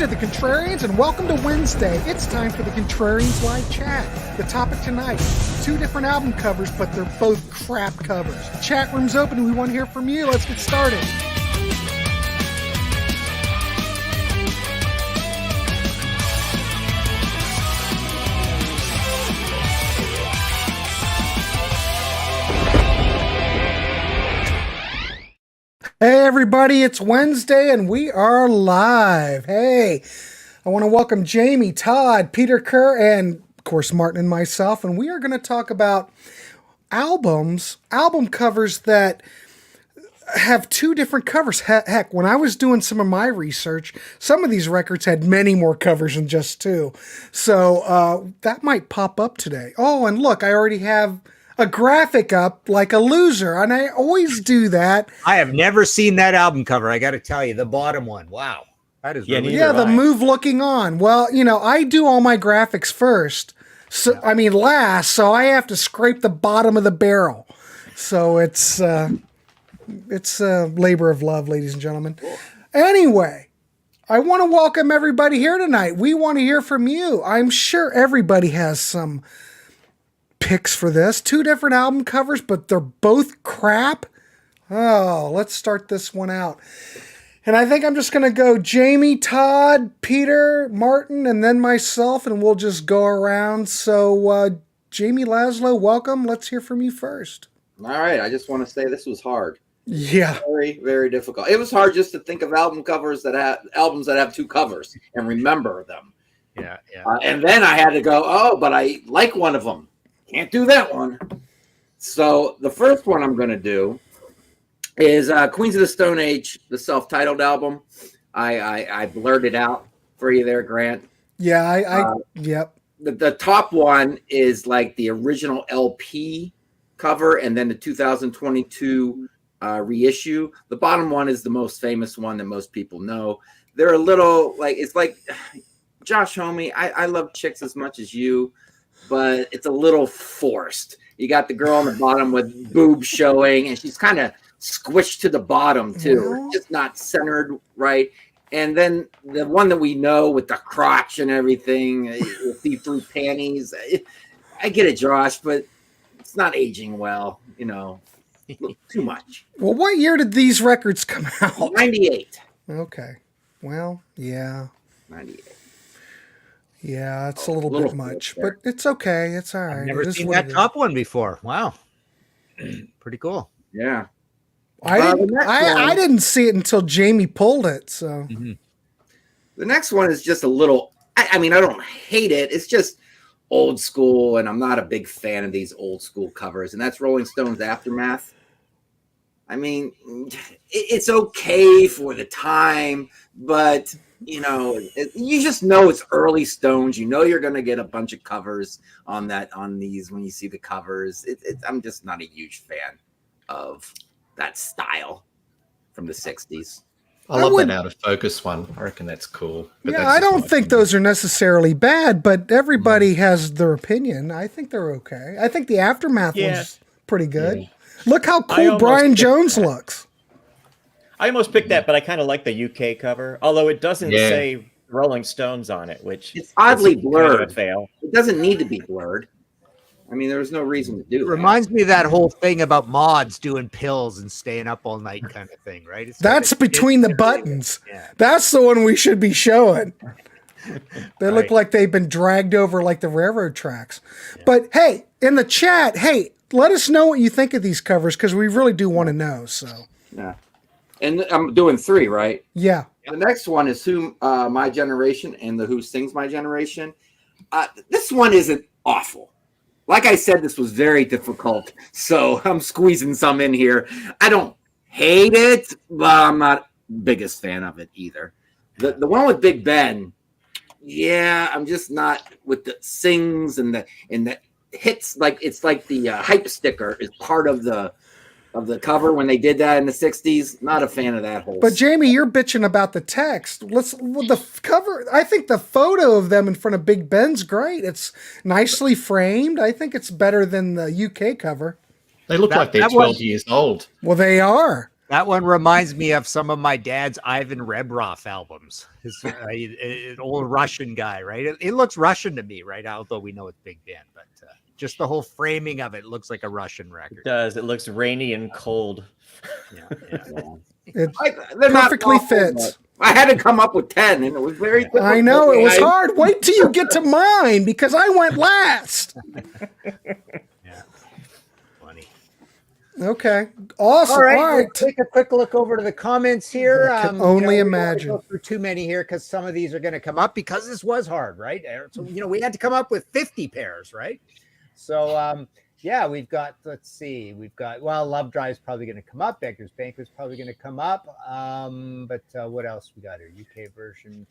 to the Contrarians and welcome to Wednesday. It's time for the Contrarians live chat. The topic tonight, 2 different album covers, but they're both crap covers. Chat room's open and we want to hear from you. Let's get started. Hey everybody, it's Wednesday and we are live. Hey, I want to welcome Jamie, Todd, Peter Kerr, and of course Martin and myself, and we are going to talk about album covers that have 2 different covers. Heck, when I was doing some of my research, some of these records had many more covers than just 2. So that might pop up today. Oh, and look, I already have a graphic up like a loser, and I always do that. I have never seen that album cover. I got to tell you, the bottom one. Wow, that is really the move looking on. Well, you know, I do all my graphics first. So last. So I have to scrape the bottom of the barrel. So it's a labor of love, ladies and gentlemen. Cool. Anyway, I want to welcome everybody here tonight. We want to hear from you. I'm sure everybody has some picks for this. 2 different album covers, but they're both crap. Oh, let's start this one out. And I think I'm just going to go Jamie, Todd, Peter, Martin, and then myself, and we'll just go around. So, Jamie, Laszlo, welcome. Let's hear from you first. All right. I just want to say this was hard. Yeah. Very, very difficult. It was hard just to think of albums that have 2 covers and remember them. Yeah. And then I had to go, but I like one of them. Can't do that one. So the first one I'm going to do is Queens of the Stone Age, the self-titled album. I blurred it out for you there, Grant. Yeah, yep. The top one is like the original LP cover and then the 2022 reissue. The bottom one is the most famous one that most people know. They're a little it's like Josh Homme. I love chicks as much as you, but it's a little forced. You got the girl on the bottom with boobs showing, and she's kind of squished to the bottom too, just not centered right. And then the one that we know with the crotch and everything, see-through panties. I get it, Josh, but it's not aging well, too much. Well, what year did these records come out? 98. Okay. Well, yeah. 98. Yeah, it's a little bit much, but it's okay. It's all right. I've never seen that top one before. Wow. Pretty cool. Yeah. I didn't see it until Jamie pulled it. So The next one is just a little, I don't hate it. It's just old school, and I'm not a big fan of these old school covers, and that's Rolling Stones' Aftermath. I mean, it's okay for the time, but you just know it's early Stones. You know you're going to get a bunch of covers on these when you see the covers. I'm just not a huge fan of that style from the 60s. I love that out of focus one. I reckon that's cool. Yeah, I don't think those are necessarily bad, but everybody has their opinion. I think they're okay. I think the Aftermath was pretty good. Yeah. Look how cool Brian Jones looks. I almost picked that, but I kind of like the UK cover, although it doesn't say Rolling Stones on it, which it's oddly blurred. Kind of a fail. It doesn't need to be blurred. I mean, there was no reason to do that. Reminds me of that whole thing about mods doing pills and staying up all night kind of thing, right? That's between the buttons. Yeah. That's the one we should be showing. They look like they've been dragged over like the railroad tracks. Yeah. But hey, in the chat, let us know what you think of these covers because we really do want to know. So yeah. And I'm doing 3, right? Yeah. The next one is Who My Generation and the Who Sings My Generation. This one isn't awful. Like I said, this was very difficult, so I'm squeezing some in here. I don't hate it, but I'm not biggest fan of it either. The one with Big Ben, I'm just not with the sings and the hits. Like it's like the hype sticker is part of the cover when they did that in the 60s. Not a fan of that whole. But Jamie, you're bitching about the text. The cover. I think the photo of them in front of Big Ben's great. It's nicely framed. I think it's better than the UK cover. They look like they're 12 years old. Well, they are. That one reminds me of some of my dad's Ivan Rebroff albums. His an old Russian guy, right? It looks Russian to me, right? Although we know it's big band, but just the whole framing of it looks like a Russian record. It does. It looks rainy and cold. It They're not perfectly awful, fits. but I had to come up with 10, and it was very difficult. I know it was hard. Wait till you get to mine because I went last. Yeah, funny. Okay, awesome. All right, All right. Let's take a quick look over to the comments here. I can only we don't imagine. wanna go through too many here because some of these are going to come up because this was hard, right? So we had to come up with 50 pairs, right? So yeah, we've got. Let's see, Love Drive's probably going to come up. Becker's Banker's probably going to come up. But what else we got here? UK version.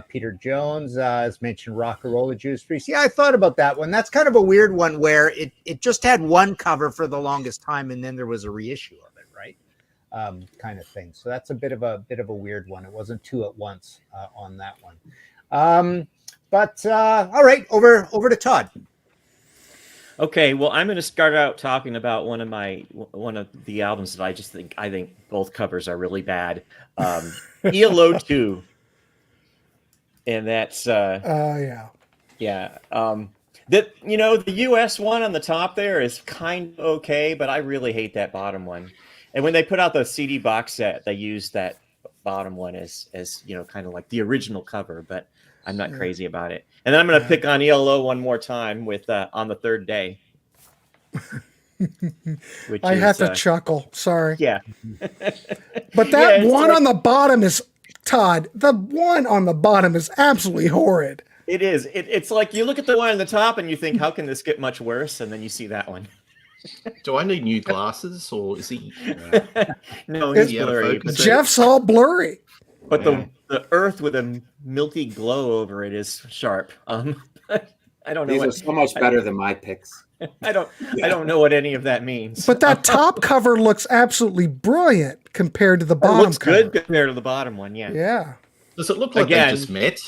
Peter Jones, as mentioned, Rockarola Judas Priest. Yeah, I thought about that one. That's kind of a weird one where it just had one cover for the longest time, and then there was a reissue of it, right? Kind of thing. So that's a bit of a weird one. It wasn't two at once on that one. But all right, over to Todd. Okay, well, I'm going to start out talking about one of the albums that I think both covers are really bad. ELO 2. And that's Yeah. the US one on the top there is kind of okay, but I really hate that bottom one. And when they put out the CD box set, they used that bottom one as kind of like the original cover, but I'm not crazy about it. And then I'm going to pick on ELO one more time with On the Third Day. Which I had to chuckle. Sorry. Yeah. But that one on the bottom is, Todd, the one on the bottom is absolutely horrid. It is. It's like you look at the one on the top and you think, how can this get much worse? And then you see that one. Do I need new glasses, or is he? No, he's blurry. But Jeff's all blurry. But the earth with a milky glow over it is sharp. I don't know. These are so much better than my picks. I don't know what any of that means. But that top cover looks absolutely brilliant compared to the bottom. It looks cover. good compared to the bottom one. Yeah. Yeah. Does it look like they just met,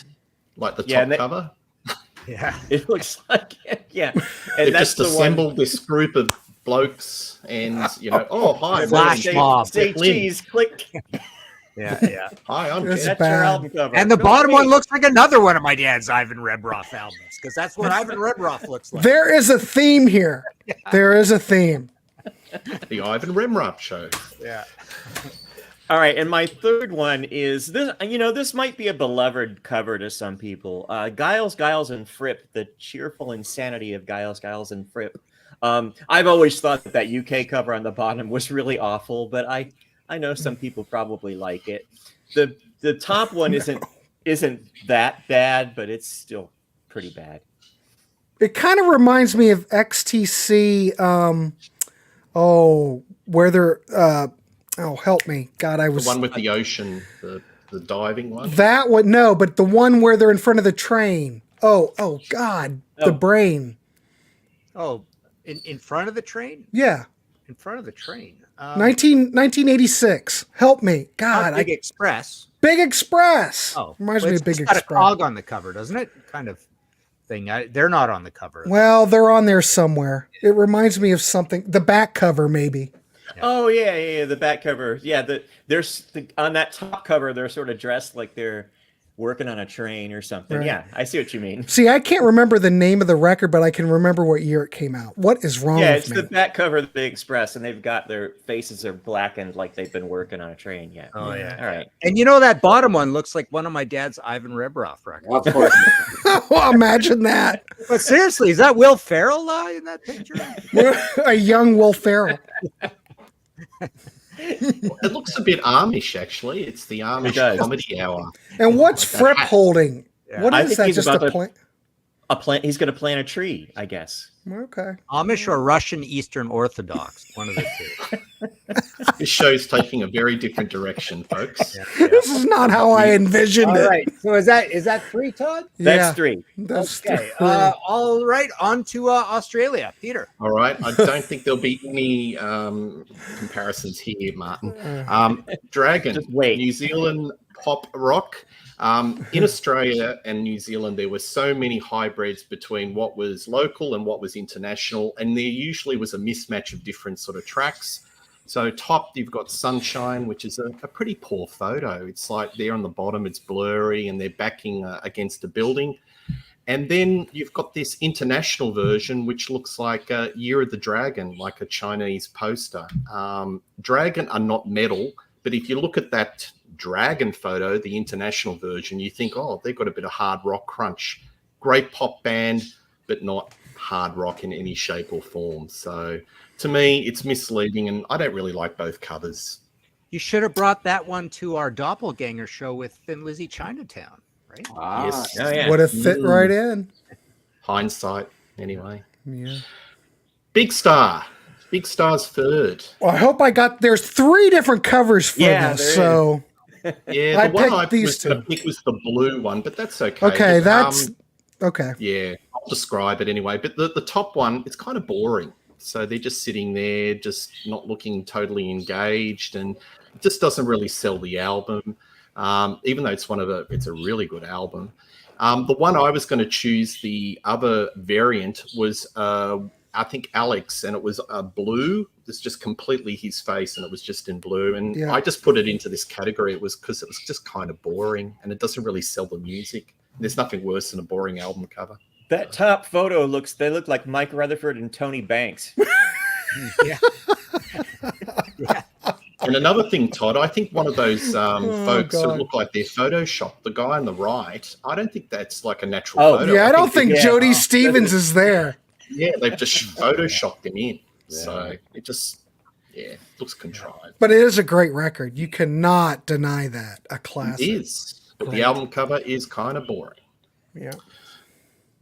like the top cover? Yeah, it looks like it. Yeah. And They've that's just assembled this group of blokes, and oh hi, Flash mob. Say cheese, click. Yeah. Hi, I'm It's Jeff. That's your bad. album cover. And the bottom one looks like another one of my dad's Ivan Rebroff albums, because that's what Ivan Rebroff looks like. There is a theme here. There is a theme. The Ivan Remrup show. Yeah. All right, and my third one is this. This might be a beloved cover to some people. Giles, and Fripp, the cheerful insanity of Giles, and Fripp. I've always thought that UK cover on the bottom was really awful, but I know some people probably like it. The top one isn't that bad, but it's still pretty bad. It kind of reminds me of XTC. Where they're. Help me, God! I was The one with the ocean, the diving one. that one. No, but the one where they're in front of the train. Oh, God! The brain. Oh, in front of the train? Yeah. In front of the train. 1986. Help me, God! Big Express. Big Express. Oh, reminds me of Big It's got Express. a cog on the cover, doesn't it? Kind of thing. They're not on the cover. Well, they're on there somewhere. It reminds me of something. The back cover, maybe. Oh yeah, the back cover. Yeah, on that top cover, they're sort of dressed like they're working on a train or something. Right. Yeah, I see what you mean. See, I can't remember the name of the record, but I can remember what year it came out. What is wrong Yeah, with it's me? the back cover of the Big Express, and they've got their faces are blackened like they've been working on a train. Yeah. Oh yeah. All right. And that bottom one looks like one of my dad's Ivan Rebroff records. Of course. Well, imagine that. But seriously, is that Will Ferrell in that picture? A young Will Ferrell. It looks a bit Amish, actually. It's the Amish does. comedy hour. And what's Fripp holding? Yeah. What I is think that? he's Just about a to- plant? A plant. He's going to plant a tree, I guess. Okay. Amish or Russian Eastern Orthodox? One of the two. This show's taking a very different direction, folks. This is not how I envisioned All it. right. So is that three, Todd? That's three. That's Okay. three. All right. On to Australia, Peter. All right. I don't think there'll be any comparisons here, Martin. Dragon, Just wait. New Zealand pop rock. In Australia and New Zealand, there were so many hybrids between what was local and what was international, and there usually was a mismatch of different sort of tracks. So top, you've got Sunshine, which is a pretty poor photo. It's like there on the bottom, it's blurry, and they're backing against a building. And then you've got this international version, which looks like Year of the Dragon, like a Chinese poster. Dragon are not metal, but if you look at that Dragon photo, the international version, you think, oh, they've got a bit of hard rock crunch. Great pop band, but not hard rock in any shape or form. So to me, it's misleading, and I don't really like both covers. You should have brought that one to our doppelganger show with Thin Lizzy Chinatown, right? Yes. Oh, yeah. Would have fit right in. Hindsight, anyway. Yeah. Big Star. Big Star's third. Well, I hope I got. There's 3 different covers for Yeah, this, there so Yeah, I the one picked I these was going to two. pick was the blue one, but that's okay. okay. But, That's okay. yeah, I'll describe it anyway. But the top one, it's kind of boring. So they're just sitting there, just not looking totally engaged, and it just doesn't really sell the album. Even though it's a really good album. The one I was going to choose, the other variant was I think Alex, and it was blue. It's just completely his face, and it was just in blue. And Yeah. I just put it into this category. It was because it was just kind of boring, and it doesn't really sell the music. There's nothing worse than a boring album cover. That top photo they look like Mike Rutherford and Tony Banks. Yeah. And another thing, Todd, I think one of those folks God. that look like they're photoshopped, the guy on the right, I don't think that's like a natural Oh, photo. Yeah, I don't think yeah. Jody Stevens is there. Yeah, they've just photoshopped him in. So it just, looks contrived. But it is a great record. You cannot deny that. A classic. It is. But Great. the album cover is kind of boring. Yeah.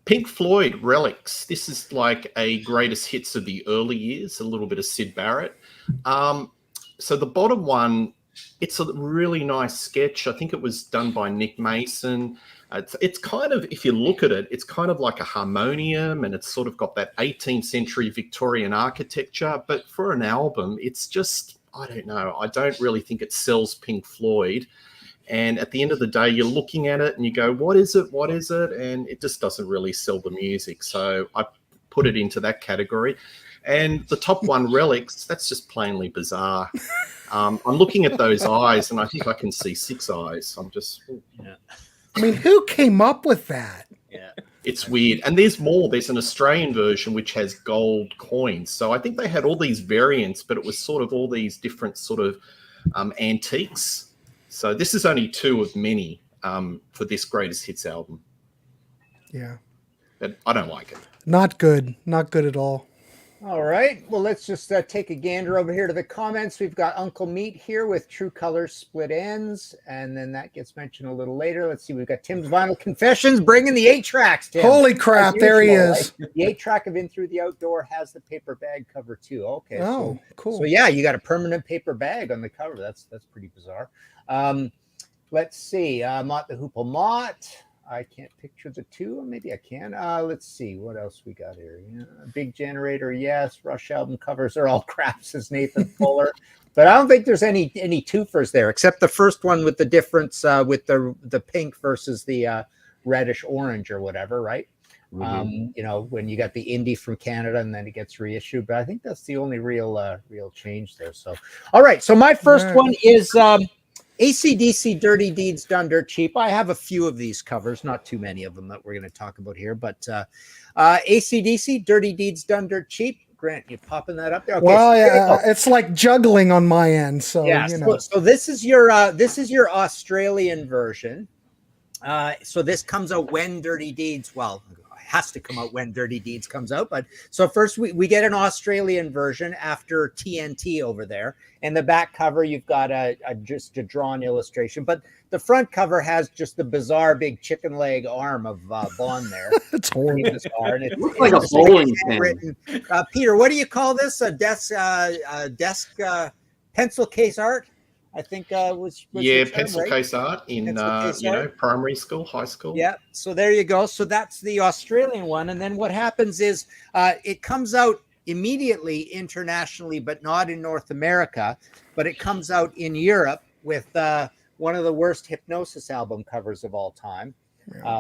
Pink Floyd, Relics. This is like a greatest hits of the early years, a little bit of Syd Barrett. So the bottom one, it's a really nice sketch. I think it was done by Nick Mason. It's kind of, if you look at it, it's kind of like a harmonium, and it's sort of got that 18th century Victorian architecture. But for an album, it's just, I don't know. I don't really think it sells Pink Floyd. And at the end of the day, you're looking at it and you go, what is it? What is it? And it just doesn't really sell the music. So I put it into that category. And the top one, Relics, that's just plainly bizarre. I'm looking at those eyes, and I think I can see 6 eyes. I'm just... I mean, who came up with that? Yeah. It's weird. And there's more. There's an Australian version which has gold coins. So I think they had all these variants, but it was sort of all these different sort of antiques. So this is only 2 of many for this greatest hits album. Yeah. But I don't like it. Not good. Not good at all. All right. Well, let's just take a gander over here to the comments. We've got Uncle Meat here with True Colors Split Ends, and then that gets mentioned a little later. Let's see. We've got Tim's Vinyl Confessions bringing the 8-tracks, Tim. Holy crap, As there he usual, is. right? The 8-track of In Through the Outdoor has the paper bag cover too. Okay. Oh, cool. So yeah, you got a permanent paper bag on the cover. That's pretty bizarre. Let's see. Mott the Hoople Mott. I can't picture the 2. Maybe I can. Let's see. What else we got here? Yeah, Big Generator, yes. Rush album covers are all crap, says Nathan Fuller. But I don't think there's any twofers there, except the first one with the difference with the pink versus the reddish orange or whatever, right? Mm-hmm. When you got the indie from Canada and then it gets reissued. But I think that's the only real change there. So, all right. So my first one is AC/DC Dirty Deeds Done Dirt Cheap. I have a few of these covers, not too many of them that we're going to talk about here, but AC/DC Dirty Deeds Done Dirt Cheap. Grant, you popping that up there? Okay, Well, so yeah, it's like juggling on my end. So, yeah, you know. so this is your Australian version. So this comes out when Dirty Deeds, well, it has to come out when Dirty Deeds comes out. But so first we get an Australian version after TNT over there. And the back cover, you've got just a drawn illustration. But the front cover has just the bizarre big chicken leg arm of Bond there. It's horrible. Pretty bizarre. And it looks like a bowling pin. handwritten. Peter, what do you call this? A desk pencil case art? I think was Yeah, the term, pencil right? case art in Pencil case art. primary school, high school. Yeah, so there you go. So that's the Australian one. And then what happens is it comes out immediately internationally, but not in North America. But it comes out in Europe with one of the worst Hypnosis album covers of all time.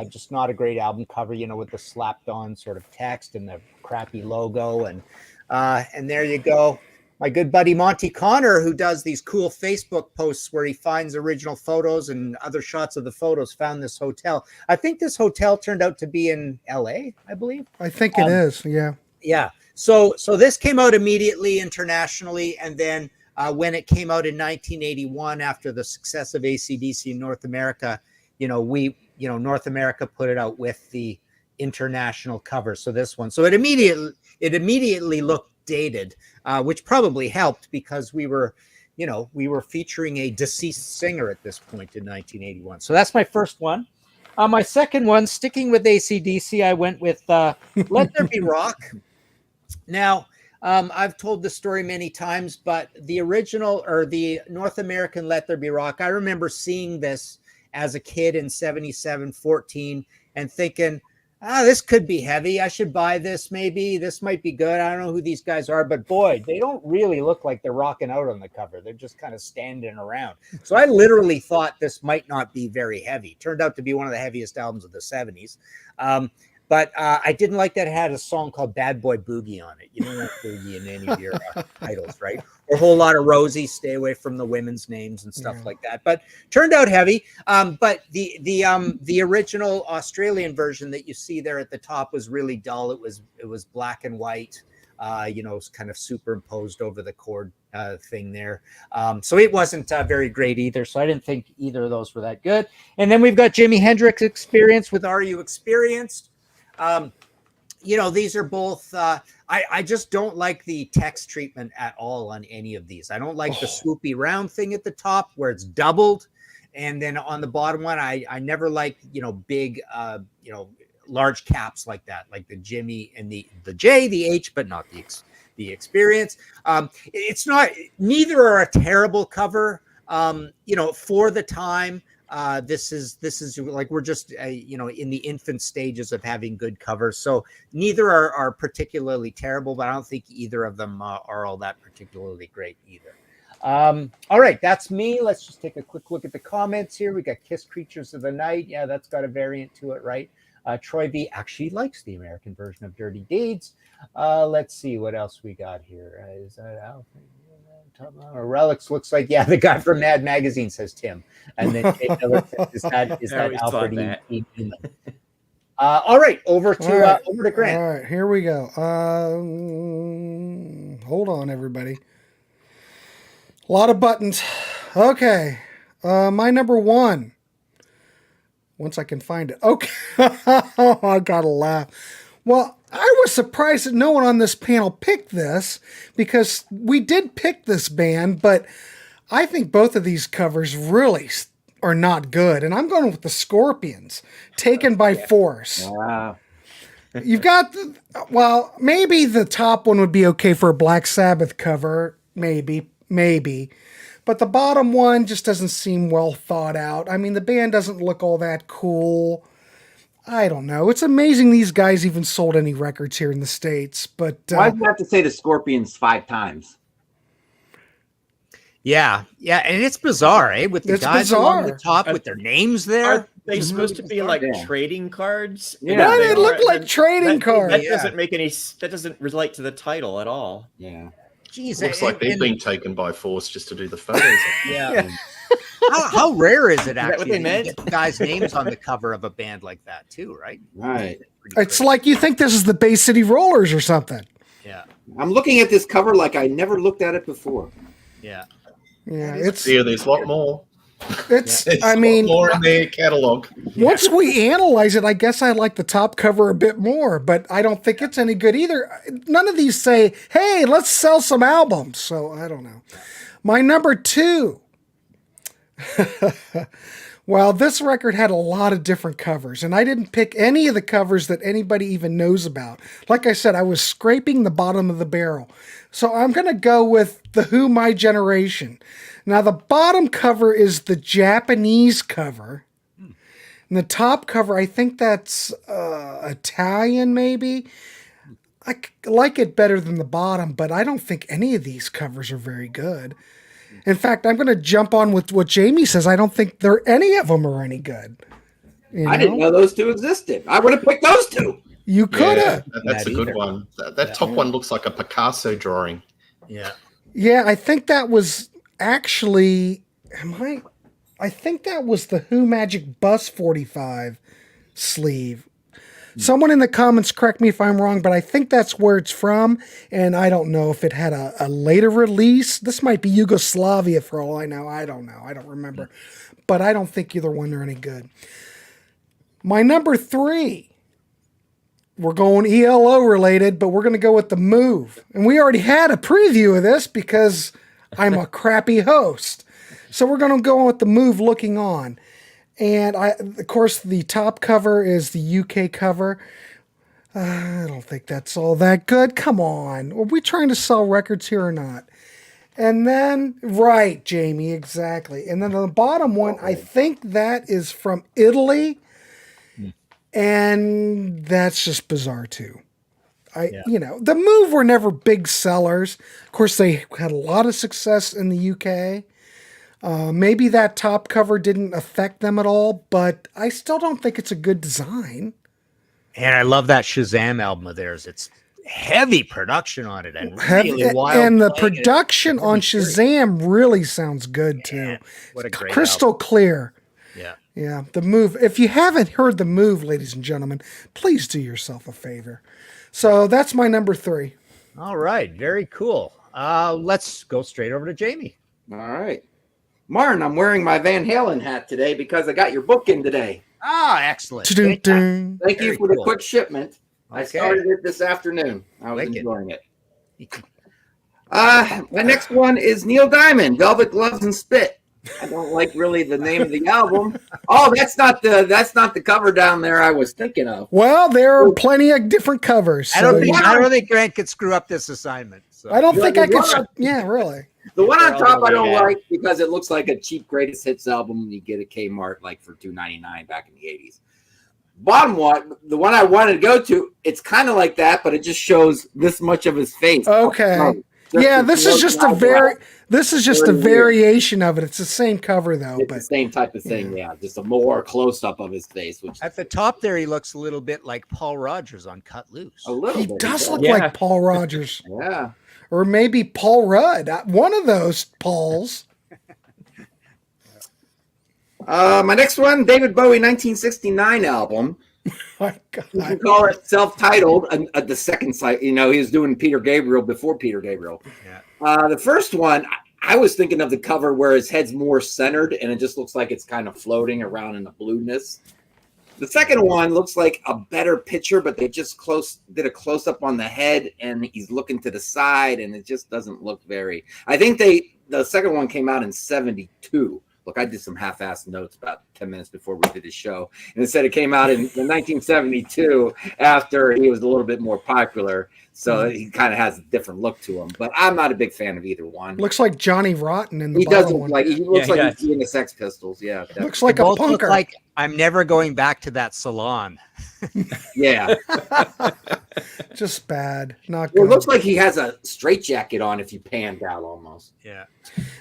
Just not a great album cover, with the slapped on sort of text and the crappy logo. And there you go. my good buddy Monty Connor, who does these cool Facebook posts where he finds original photos and other shots of the photos, found this hotel. I think this hotel turned out to be in LA, I believe. I think it is. Yeah. Yeah. So this came out immediately internationally, and then when it came out in 1981, after the success of AC/DC in North America, North America put it out with the international cover. So this one, so it immediately looked dated, which probably helped because we were featuring a deceased singer at this point in 1981. So that's my first one. My second one, sticking with AC/DC, I went with Let There Be Rock. Now, I've told the story many times, but the original, or the North American Let There Be Rock, I remember seeing this as a kid in 77, 14, and thinking, this could be heavy. I should buy this. Maybe this might be good. I don't know who these guys are, but boy, they don't really look like they're rocking out on the cover. They're just kind of standing around. So I literally thought this might not be very heavy. Turned out to be one of the heaviest albums of the 70s. But I didn't like that it had a song called Bad Boy Boogie on it. You don't want Boogie in any of your titles, right? Or a whole lot of Rosie, stay away from the women's names and stuff like that. But turned out heavy. But the original Australian version that you see there at the top was really dull. It was black and white. It was kind of superimposed over the chord thing there. So it wasn't very great either. So I didn't think either of those were that good. And then we've got Jimi Hendrix Experience with Are You Experienced? These are both, I just don't like the text treatment at all on any of these. I don't like the swoopy round thing at the top where it's doubled. And then on the bottom one, I never like, big, large caps like that, like the Jimmy and the J, the H, but not the Experience. It's not, neither are a terrible cover, for the time. This is like, we're just in the infant stages of having good covers, so neither are particularly terrible, but I don't think either of them are all that particularly great either. All right, that's me. Let's just take a quick look at the comments here. We got Kiss Creatures of the Night. Yeah, that's got a variant to it, right? Troy V actually likes the American version of Dirty Deeds. Let's see what else we got here. Is that Alpha? Relics looks like, yeah, the guy from Mad Magazine, says Tim. And then is that Alfred E. All right, over to Grant. All right, here we go. Hold on, everybody. A lot of buttons. Okay, my number one. Once I can find it. Okay, I gotta laugh. Well, I was surprised that no one on this panel picked this, because we did pick this band, but I think both of these covers really are not good. And I'm going with the Scorpions, Taken by Force. Wow. You've got, maybe the top one would be okay for a Black Sabbath cover. Maybe. But the bottom one just doesn't seem well thought out. I mean, the band doesn't look all that cool. I don't know. It's amazing these guys even sold any records here in the States. But why do you have to say the Scorpions 5 times? Yeah, and it's bizarre, eh? With the guys along the top with their names there. Are they supposed to be like trading cards? Yeah, they look like trading cards. That doesn't make any. That doesn't relate to the title at all. Yeah. Jeez, looks like they've been taken by force just to do the photos. Yeah. How rare is it actually? What they meant? Get guys' names on the cover of a band like that too, right? Right. It's like you think this is the Bay City Rollers or something. Yeah. I'm looking at this cover like I never looked at it before. Yeah. Yeah. There's a lot more. I mean, more in their catalog. Once we analyze it, I guess I like the top cover a bit more, but I don't think it's any good either. None of these say, hey, let's sell some albums. So I don't know. My number 2. Well, this record had a lot of different covers, and I didn't pick any of the covers that anybody even knows about. Like I said, I was scraping the bottom of the barrel. So I'm going to go with The Who, My Generation. Now, the bottom cover is the Japanese cover. And the top cover, I think that's Italian, maybe. I like it better than the bottom, but I don't think any of these covers are very good. In fact, I'm going to jump on with what Jamie says. I don't think any of them are any good. I didn't know those two existed. I would have picked those two. You could have. Yeah, that's a good one. That top one looks like a Picasso drawing. Yeah. Yeah, I think that was actually. I think that was the Who Magic Bus 45 sleeve. Someone in the comments correct me if I'm wrong, but I think that's where it's from. And I don't know if it had a later release. This might be Yugoslavia for all I know. I don't know. I don't remember. But I don't think either one are any good. My number 3. We're going ELO related, but we're going to go with the Move. And we already had a preview of this because I'm a crappy host. So we're going to go with the Move Looking On. And of course, the top cover is the UK cover. I don't think that's all that good. Come on. Are we trying to sell records here or not? And then, right, Jamie, exactly. And then the bottom one, I think that is from Italy. And that's just bizarre too. The Move were never big sellers. Of course, they had a lot of success in the UK. Maybe that top cover didn't affect them at all, but I still don't think it's a good design. And I love that Shazam album of theirs. It's heavy production on it and really wild. And the production on Shazam really sounds good too. What a great crystal album. Clear. Yeah. Yeah, the Move. If you haven't heard the Move, ladies and gentlemen, please do yourself a favor. So that's my number 3. All right. Very cool. Let's go straight over to Jamie. All right. Martin, I'm wearing my Van Halen hat today because I got your book in today. Ah, excellent. Thank you Very for the cool. quick shipment. I Okay. started it this afternoon. I was Wicked. enjoying it. My next one is Neil Diamond, Velvet Gloves and Spit. I don't like really the name of the album. Oh, that's not the cover down there I was thinking of. Well, there are plenty of different covers. I don't think Grant could screw up this assignment. So. I don't think I could. Yeah, really. The one on top I don't Yeah. like because it looks like a cheap greatest hits album you get at Kmart like for $2.99 back in the 80s. Bottom one, the one I wanted to go to, it's kind of like that, but it just shows this much of his face. Okay. Yeah, this is just a variation of it. It's the same cover though, It's but the same type of thing, yeah. Just a more close up of his face, which At the top there, he looks a little bit like Paul Rogers on Cut Loose. a little he bit. does look Yeah. like Paul Rogers. Yeah. Or maybe Paul Rudd. One of those Pauls. My next one, David Bowie, 1969 album. My God. You can call it self-titled. The second site, he was doing Peter Gabriel before Peter Gabriel. Yeah. The first one, I was thinking of the cover where his head's more centered and it just looks like it's kind of floating around in the blueness. The second one looks like a better picture, but they just did a close-up on the head and he's looking to the side and it just doesn't look very. I think the second one came out in 72. Look, I did some half-assed notes about 10 minutes before we did the show, and it said it came out in 1972 after he was a little bit more popular. So he kind of has a different look to him. But I'm not a big fan of either one. Looks like Johnny Rotten in the He bottom doesn't one. he looks like does. he's in the Sex Pistols. Yeah, Looks like They a both look punker. like I'm never going back to that salon. yeah. Just bad. Not Well, good. it looks like he has a straitjacket on if you panned out almost. Yeah.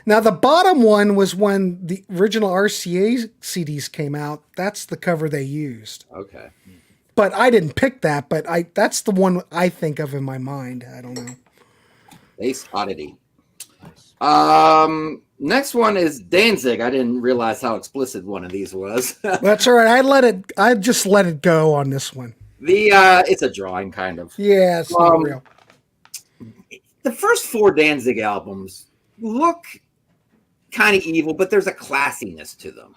Now, the bottom one was when the original RCA CDs came out. That's the cover they used. Okay. But I didn't pick that, but that's the one I think of in my mind. I don't know. Ace Oddity. Next one is Danzig. I didn't realize how explicit one of these was. That's all right. I just let it go on this one. It's a drawing kind of. Yeah, it's not real. The first 4 Danzig albums look kind of evil, but there's a classiness to them,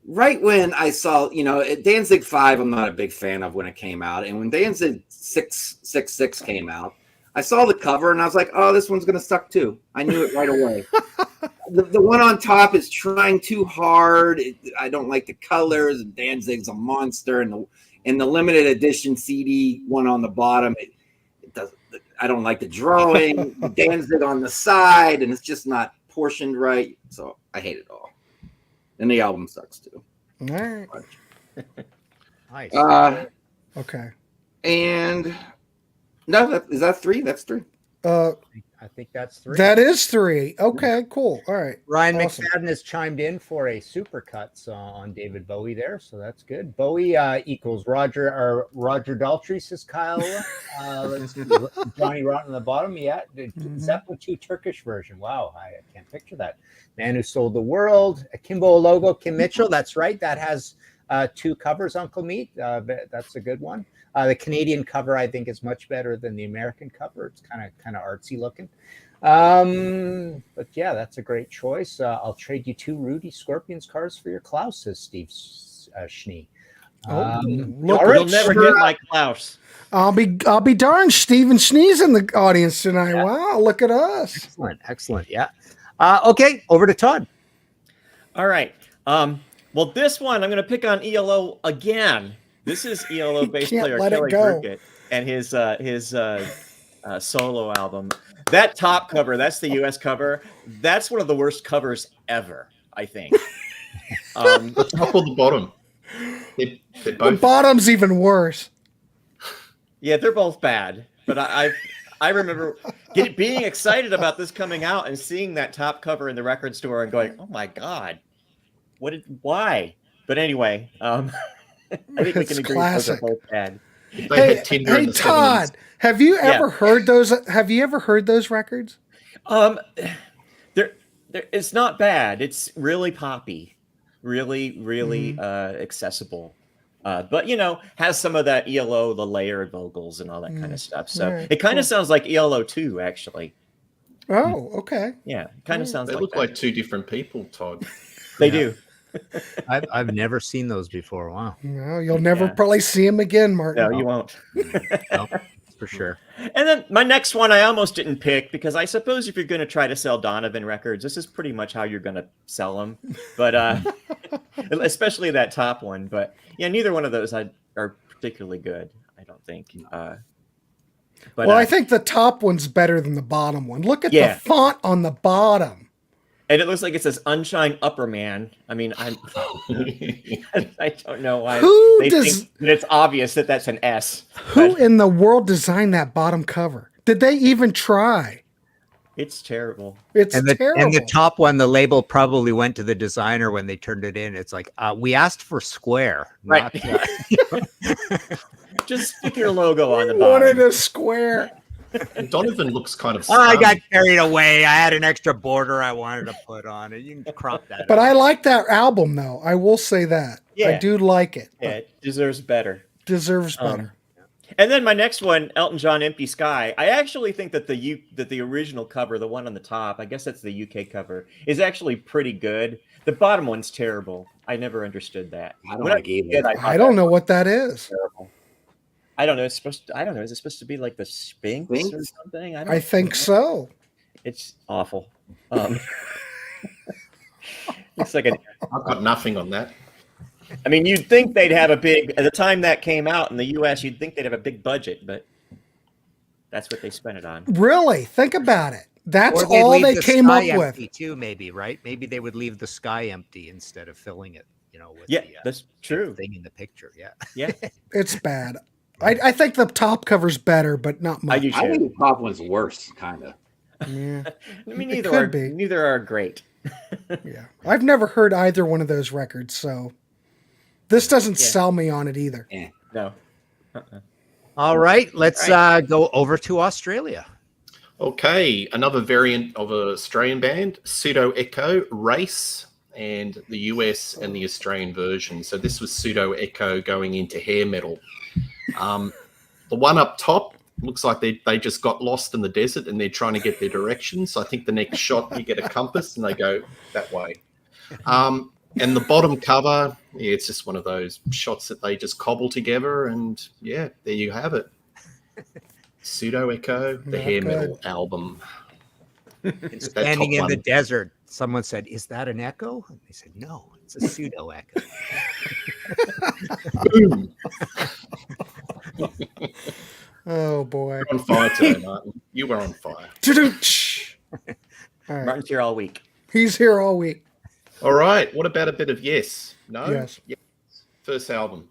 Right when I saw, Danzig 5, I'm not a big fan of when it came out. And when Danzig 666 came out, I saw the cover and I was like, oh, this one's going to suck too. I knew it right away. The one on top is trying too hard. I don't like the colors. Danzig's a monster. And the limited edition CD one on the bottom, it does. I don't like the drawing. Danzig on the side, and it's just not portioned right. So I hate it all. And the album sucks too. All right. Nice. Okay. And no, is that 3? That's 3. I think that's 3. That is 3. Okay, cool. All right. Ryan Awesome. McFadden has chimed in for a supercuts on David Bowie there, so that's good. Bowie equals Roger Daltrey, says Kyle. Let's see. Johnny Rotten on the bottom. Yeah, the Zeppelin 2 Turkish version. Wow, I can't picture that. Man Who Sold the World. Kimbo logo. Kim Mitchell. That's right. That has 2 covers. Uncle Meat. That's a good one. The Canadian cover, I think, is much better than the American cover. It's kind of artsy looking. But yeah, that's a great choice. I'll trade you 2 Rudy Scorpions cards for your Klaus, says Steve Schnee. Look, You'll never get my Klaus. I'll be darned. Steven Schnee's in the audience tonight. Yeah. Wow, look at us. Excellent. Yeah. Okay, over to Todd. All right. Well, this one I'm going to pick on ELO again. This is ELO bass player Kelly Burkett and his solo album. That top cover, that's the US cover. That's one of the worst covers ever, I think. The top or the bottom? They're both... The bottom's even worse. Yeah, they're both bad. But I remember being excited about this coming out and seeing that top cover in the record store and going, "Oh my God, why?" But anyway, I think we can agree those are both bad. Hey, Todd, have you ever heard those? Have you ever heard those records? It's not bad. It's really poppy, really accessible. But has some of that ELO, the layered vocals and all that kind of stuff. So it kind of sounds like ELO too, actually. Oh, okay. Yeah, it kind of sounds. They look like 2 different people, Todd. They do. I've never seen those before. Wow. No, you'll never probably see them again, Martin. No, you won't. No, for sure. And then my next one I almost didn't pick because I suppose if you're going to try to sell Donovan records, this is pretty much how you're going to sell them. But especially that top one. But yeah, neither one of those are particularly good, I don't think. But I think the top one's better than the bottom one. Look at the font on the bottom. And it looks like it says Unshine Upper Man. I mean, I don't know why think that it's obvious that that's an S. Who in the world designed that bottom cover? Did they even try? It's terrible. It's terrible. And the top one, the label probably went to the designer when they turned it in. It's like, we asked for square. Right. Just stick your logo on the bottom. Wanted a square. Donovan looks kind of I got carried away. I had an extra border I wanted to put on it. You can crop that But out. I like that album, though. I will say that. Yeah. I do like it. Yeah, it deserves better. Deserves better. And then my next one, Elton John, Empty Sky. I actually think that the original cover, the one on the top, I guess that's the UK cover, is actually pretty good. The bottom one's terrible. I never understood that. I don't like either. I don't know what that is. Terrible. I don't know. Is it supposed to be like the Sphinx or something? I think so. It's awful. Looks like I've got nothing on that. I mean, you'd think they'd have at the time that came out in the US, you'd think they'd have a big budget, but that's what they spent it on. Really? Think about it. That's all they came up with. Too, maybe, right? Maybe they would leave the sky empty instead of filling it, with that's true. Thing in the picture. Yeah. Yeah. It's bad. I think the top cover's better, but not much. I think the top one's worse, kind of. Yeah. I mean, neither are great. Yeah. I've never heard either one of those records, so this doesn't sell me on it either. No. All right, let's go over to Australia. Okay, another variant of an Australian band, Pseudo Echo, Race, and the US and the Australian version. So this was Pseudo Echo going into hair metal. The one up top looks like they just got lost in the desert and they're trying to get their directions. So I think the next shot you get a compass and they go that way. And the bottom cover, it's just one of those shots that they just cobble together, and there you have it. Pseudo Echo, the hair metal album. Standing in the desert, someone said, "Is that an echo?" And they said, "No, it's a pseudo echo." Boom. Oh boy! You're on fire today, Martin. You were on fire. All right. Martin's here all week. He's here all week. All right. What about a bit of Yes? No. Yes. First album.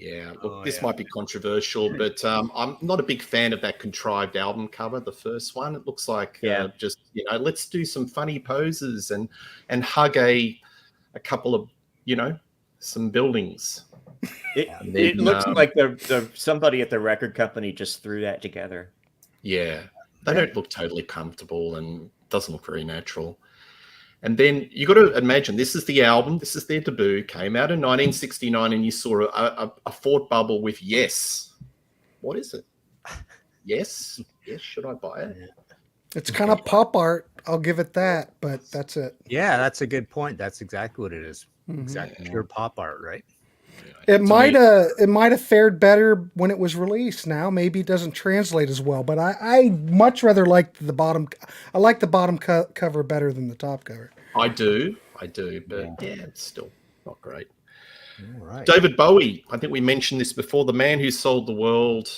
Yeah, look, this might be controversial, but I'm not a big fan of that contrived album cover, the first one. It looks like just, let's do some funny poses and hug a couple of, some buildings. It looks like the somebody at the record company just threw that together. Yeah, they don't look totally comfortable and doesn't look very natural. And then you got to imagine, this is the album, this is their debut, came out in 1969, and you saw a Ford bubble with Yes. What is it? Yes? Yes, should I buy it? It's kind of pop art. I'll give it that, but that's it. Yeah, that's a good point. That's exactly what it is. Mm-hmm. Exactly, pure pop art, right? It might have fared better when it was released. Now maybe it doesn't translate as well, but I much rather like the bottom. I like the bottom cover better than the top cover. I do, but it's still not great. All right. David Bowie, I think we mentioned this before. The Man Who Sold the World.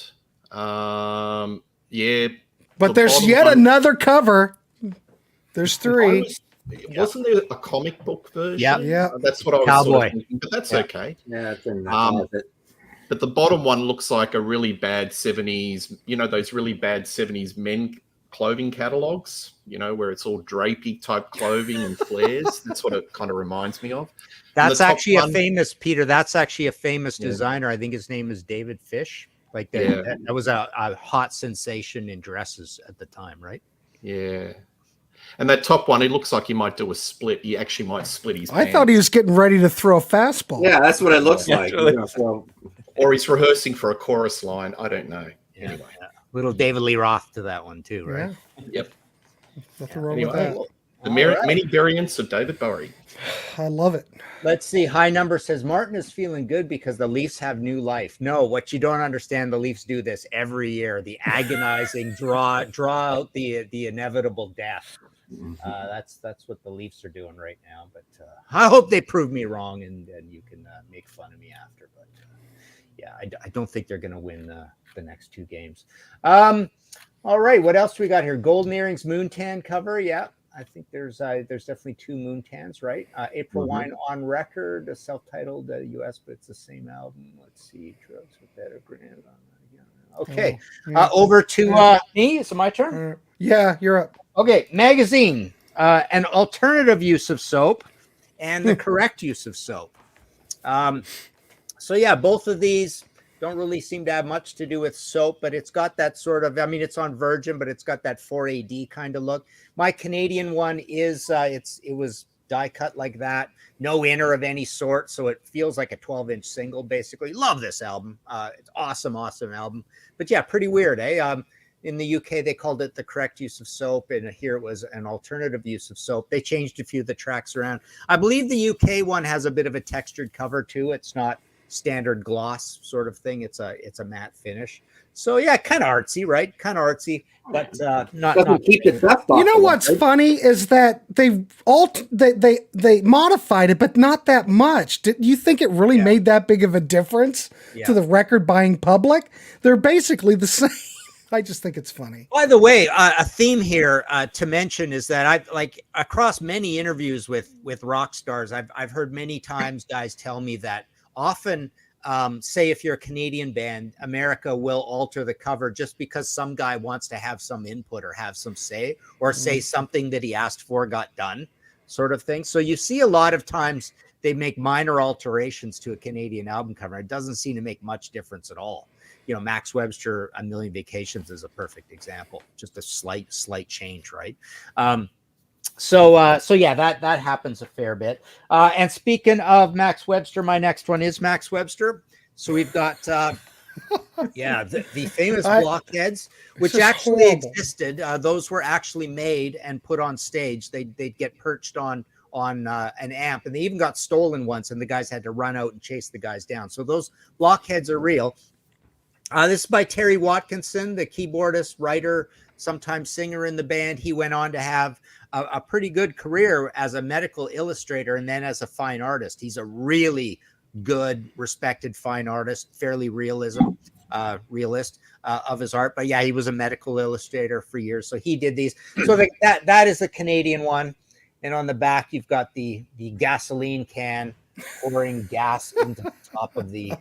But there's yet another cover. There's three. Wasn't there a comic book version? Yeah. That's what I was Cowboy. thinking, but that's okay. Yeah, it's in the closet. But the bottom one looks like a really bad 70s, those really bad 70s men clothing catalogs, where it's all drapey type clothing and flares. That's what it kind of reminds me of. That's actually a famous, Peter, that's actually a famous designer. I think his name is David Fish. Like that was a hot sensation in dresses at the time, right? Yeah. And that top one, it looks like he might do a split. He actually might split his pants. I thought he was getting ready to throw a fastball. Yeah, that's what it looks like. Or he's rehearsing for a chorus line. I don't know. Yeah. Anyway. Little David Lee Roth to that one too, right? Yep. Nothing wrong with that. The many variants of David Bowie. I love it. Let's see. High Number says Martin is feeling good because the Leafs have new life. No, what you don't understand, the Leafs do this every year. The agonizing draw out the inevitable death. That's what the Leafs are doing right now. But I hope they prove me wrong and you can make fun of me after. But I don't think they're going to win the next two games. All right, what else do we got here? Golden Earrings Moontan cover. Yeah, I think there's definitely two Moontans, right? April Wine on Record, a self-titled US, but it's the same album. Let's see, Drugs with Better Grand. Okay, over to me. Is it my turn? Yeah, you're up. Okay, magazine, an alternative use of soap and the correct use of soap. So yeah, both of these don't really seem to have much to do with soap, but it's got that sort of, it's on Virgin, but it's got that 4AD kind of look. My Canadian one is, it was die cut like that, no inner of any sort, so it feels like a 12-inch single, basically. Love this album. It's awesome album. But yeah, pretty weird, eh? In the UK, they called it the correct use of soap, and here it was an alternative use of soap. They changed a few of the tracks around. I believe the UK one has a bit of a textured cover too. It's not standard gloss sort of thing. It's a matte finish. So yeah, kind of artsy, right? Kind of artsy, but not keep the dust off. You know what's funny is that they modified it, but not that much. Did you think it really made that big of a difference to the record buying public? They're basically the same. I just think it's funny. By the way, a theme here to mention is that I've across many interviews with rock stars, I've heard many times guys tell me that often, say if you're a Canadian band, America will alter the cover just because some guy wants to have some input or have some say, or say something that he asked for got done, sort of thing. So you see a lot of times they make minor alterations to a Canadian album cover. It doesn't seem to make much difference at all. Max Webster, A Million Vacations is a perfect example. Just a slight change, right? So yeah, that happens a fair bit. And speaking of Max Webster, my next one is Max Webster. So we've got, the famous blockheads, which actually existed. Those were actually made and put on stage. They'd get perched on an amp, and they even got stolen once, and the guys had to run out and chase the guys down. So those blockheads are real. This is by Terry Watkinson, the keyboardist, writer, sometimes singer in the band. He went on to have a pretty good career as a medical illustrator and then as a fine artist. He's a really good, respected fine artist, fairly realist of his art. But yeah, he was a medical illustrator for years. So he did these. So that is a Canadian one. And on the back, you've got the gasoline can pouring gas into the top of the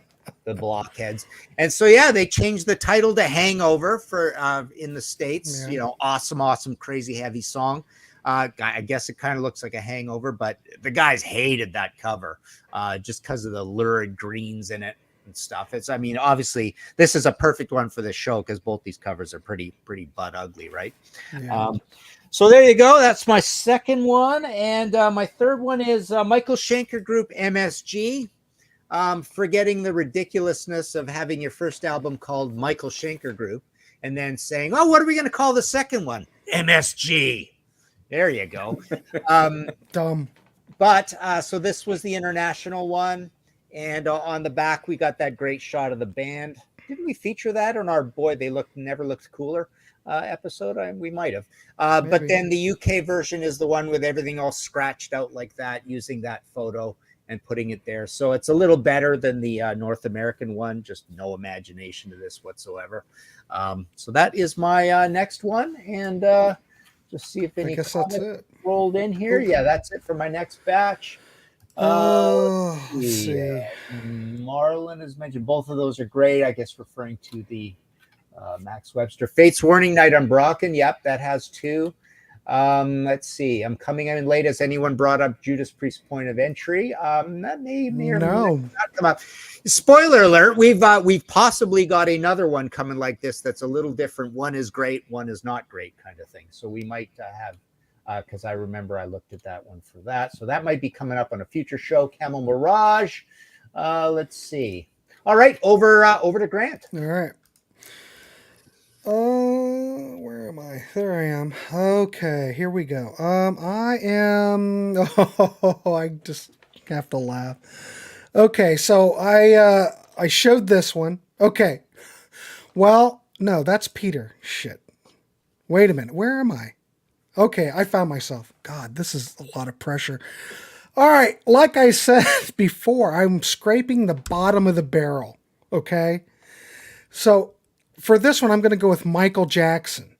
the blockheads. And so, yeah, they changed the title to Hangover for in the States. Yeah. You know, awesome, crazy heavy song. I guess it kind of looks like a hangover, but the guys hated that cover just because of the lurid greens in it and stuff. I mean, obviously, this is a perfect one for the show because both these covers are pretty butt ugly, right? Yeah. So there you go. That's my second one. And my third one is Michael Schenker Group, MSG. Forgetting the ridiculousness of having your first album called Michael Schenker Group and then saying, oh, what are we going to call the second one? MSG. There you go. Dumb. But so this was the international one. And on the back, we got that great shot of the band. Didn't we feature that on our Boy, They Never Looked Cooler episode? We might have. But then the UK version is the one with everything all scratched out like that, using that photo and putting it there. So it's a little better than the North American one. Just no imagination to this whatsoever. So that is my next one. And just see if any comments rolled in here. Yeah, that's it for my next batch. Let's see. Marlon has mentioned both of those are great. I guess referring to the Max Webster Fates Warning Night Unbroken. Yep, that has two. Let's see. I'm coming in late. Has anyone brought up Judas Priest's Point of Entry? That may or may not come up. Spoiler alert: we've possibly got another one coming like this. That's a little different. One is great, one is not great, kind of thing. So we might have. Because I remember I looked at that one for that. So that might be coming up on a future show. Camel Mirage. Let's see. All right, over to Grant. All right. Where am I? There I am. Okay, here we go. I am. I just have to laugh. Okay, so I showed this one. Okay. Well, no, that's Peter. Shit. Wait a minute. Where am I? Okay, I found myself. God, this is a lot of pressure. All right, like I said before, I'm scraping the bottom of the barrel, okay? So for this one, I'm going to go with Michael Jackson.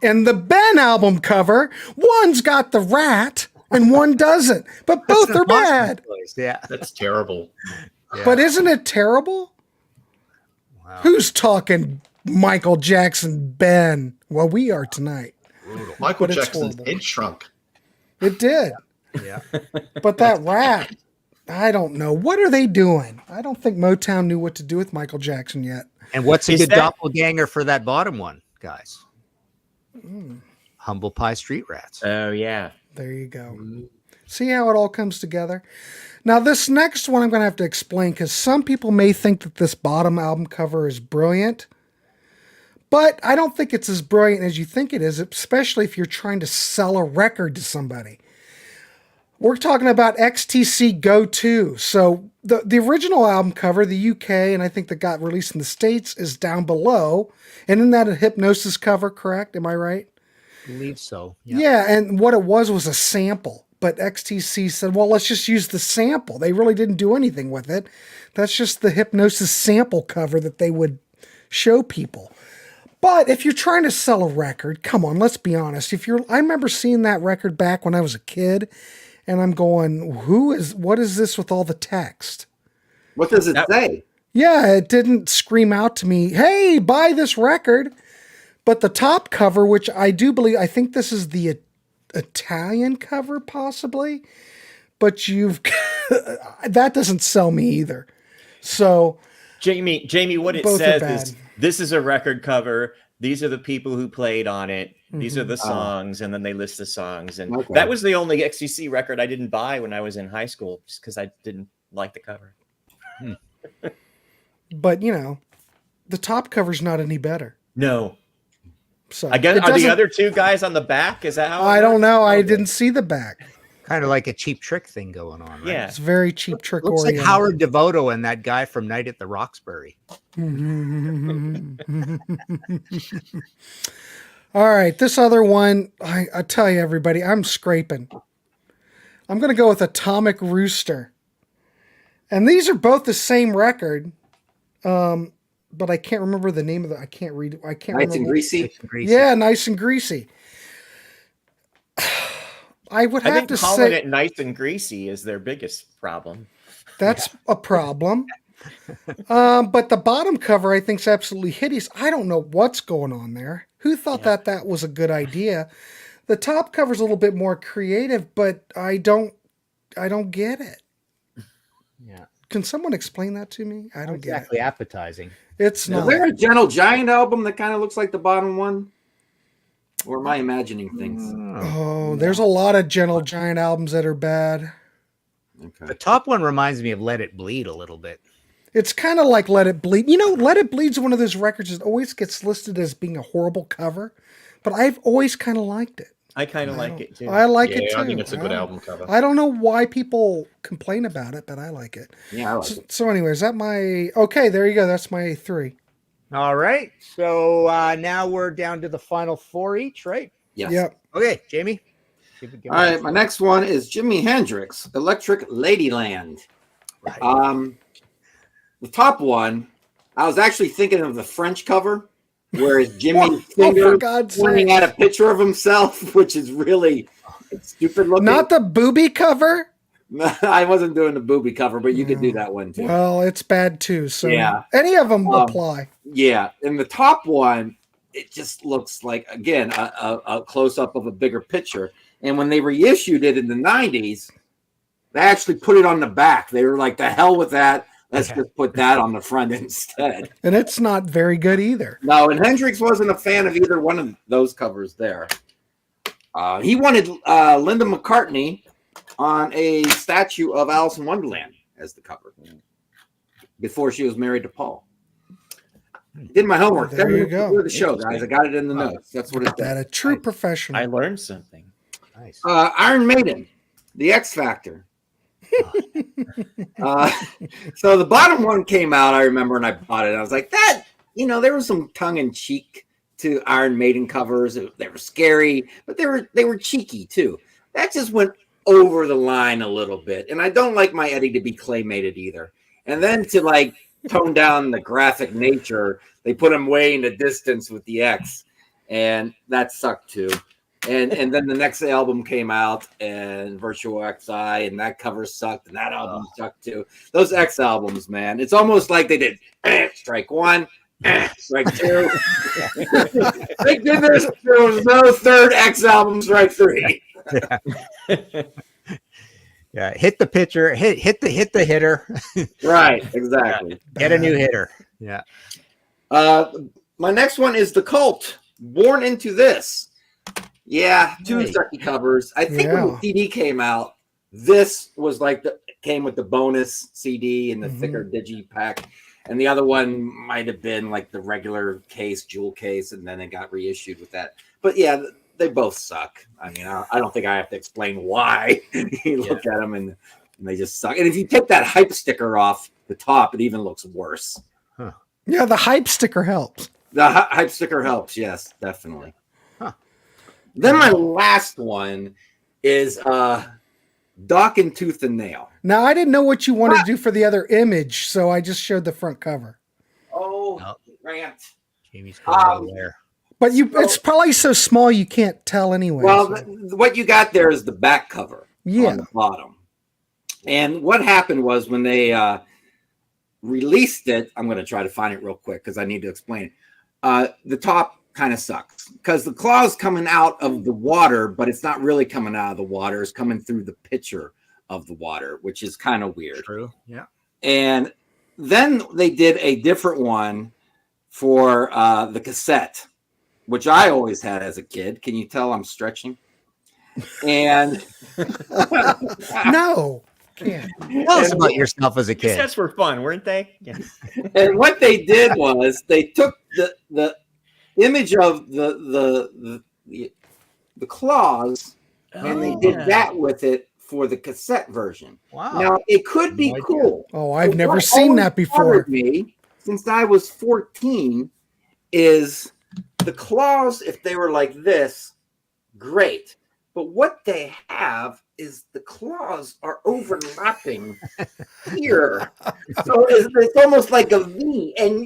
And the Ben album cover, one's got the rat and one doesn't, but both are bad. Yeah, that's terrible. Yeah. But isn't it terrible? Wow. Who's talking Michael Jackson, Ben? Well, we are tonight. Michael Jackson's head shrunk. It did. Yeah. But that rat, I don't know. What are they doing? I don't think Motown knew what to do with Michael Jackson yet. And what's a good doppelganger for that bottom one, guys? Humble Pie Street Rats. Oh, yeah. There you go. See how it all comes together? Now, this next one I'm going to have to explain because some people may think that this bottom album cover is brilliant. But I don't think it's as brilliant as you think it is, especially if you're trying to sell a record to somebody. We're talking about XTC Go 2. So the original album cover, the UK, and I think that got released in the States, is down below. And isn't that a Hypnosis cover, correct? Am I right? I believe so. Yeah, and what it was a sample. But XTC said, well, let's just use the sample. They really didn't do anything with it. That's just the Hypnosis sample cover that they would show people. But if you're trying to sell a record, come on, let's be honest. I remember seeing that record back when I was a kid, and I'm going, what is this with all the text? What does it say? Yeah, it didn't scream out to me, hey, buy this record. But the top cover, which I do believe, I think this is the Italian cover possibly, but that doesn't sell me either. So Jamie, what it says is, this is a record cover. These are the people who played on it. These are the songs, and then they list the songs. And that was the only XTC record I didn't buy when I was in high school, just because I didn't like the cover. But, the top cover's not any better. No. So I guess, are the other two guys on the back? Is that how I don't know. I didn't see the back. Kind of like a Cheap Trick thing going on, right? Yeah. It's very Cheap Trick Looks oriented. like Howard Devoto and that guy from Night at the Roxbury. All right, this other one, I tell you, everybody, I'm scraping. I'm going to go with Atomic Rooster. And these are both the same record, but I can't remember the name of I can't read it. I can't Nice remember. and Greasy? Yeah, Nice and Greasy. I think calling it Nice and Greasy is their biggest problem. That's a problem. But the bottom cover I think is absolutely hideous. I don't know what's going on there. Who thought that was a good idea? The top cover's a little bit more creative, but I don't get it. Yeah. Can someone explain that to me? I don't exactly get it. appetizing. It's Is not. there a Gentle Giant album that kind of looks like the bottom one? Or am I imagining things? Oh, there's a lot of Gentle Giant albums that are bad. The Okay. top one reminds me of Let It Bleed a little bit. It's kind of like Let It Bleed. You know, Let It Bleed's one of those records that always gets listed as being a horrible cover, but I've always kind of liked it. I kind of like it too. I like it too. I think it's a good album cover. I don't know why people complain about it, but I like it. Yeah, I like it. So anyway, is that my... Okay, there you go. That's my 3. All right. So now we're down to the final 4 each, right? Yes. Yep. Okay, Jamie. Give All right, my next one is Jimi Hendrix, Electric Ladyland. Right. The top one, I was actually thinking of the French cover, where it's Jimmy's for finger God's pointing sake. at a picture of himself, which is really stupid looking. Not the booby cover? I wasn't doing the booby cover, but you could do that one too. Well, it's bad too. So Yeah. any of them apply. Yeah, and the top one, it just looks like, again, a close-up of a bigger picture. And when they reissued it in the 90s, they actually put it on the back. They were like, the hell with that. Let's just put that on the front instead. And it's not very good either. No, and Hendrix wasn't a fan of either one of those covers there. He wanted Linda McCartney on a statue of Alice in Wonderland as the cover before she was married to Paul. Did my homework. There you go. Before the show, guys. I got it in the notes. That's what it's That a true professional. I learned something. Nice. Iron Maiden, The X Factor. So the bottom one came out, I remember, and I bought it. I was like, that, there was some tongue in cheek to Iron Maiden covers. They were scary, but they were cheeky too. That just went over the line a little bit. And I don't like my Eddie to be claymated either. And then to tone down the graphic nature, they put him way in the distance with the X, and that sucked too. And then the next album came out, and Virtual XI, and that cover sucked, and that album sucked too. Those X albums, man, it's almost like they did strike one, strike two. Thank goodness there was no third X album, strike three. Yeah, hit the pitcher, hit the hitter. Right, exactly. Get a new hitter. Yeah. My next one is The Cult, Born Into This. Yeah, two sucky covers. I think when the CD came out, this was came with the bonus CD and the thicker digi pack, and the other one might have been like the regular case, jewel case, and then it got reissued with that. But yeah, they both suck. I mean, I don't think I have to explain why. You look at them and they just suck. And if you take that hype sticker off the top, it even looks worse. Huh. Yeah, the hype sticker helps. The hype sticker helps. Yes, definitely. Then my last one is Doc and Tooth and Nail. Now, I didn't know what you wanted to do for the other image, so I just showed the front cover. Oh, Grant. Jamie's going there. But it's probably so small you can't tell anyway. Well, what you got there is the back cover on the bottom. And what happened was when they released it, I'm going to try to find it real quick because I need to explain it. The top kind of sucks because the claw's coming out of the water, but it's not really coming out of the water. It's coming through the pitcher of the water, which is kind of weird. True. Yeah. And then they did a different one for the cassette, which I always had as a kid. Can you tell I'm stretching? And no, can't. Tell us about yourself as a kid. Cassettes were fun, weren't they? Yeah. And what they did was they took the image of the claws and they did that with it for the cassette version. Wow. Now it could be cool. Oh, I've But never what seen always that before. bothered me since I was 14 is the claws, if they were like this, great. but what they have is the claws are overlapping here. So it's almost like a V. And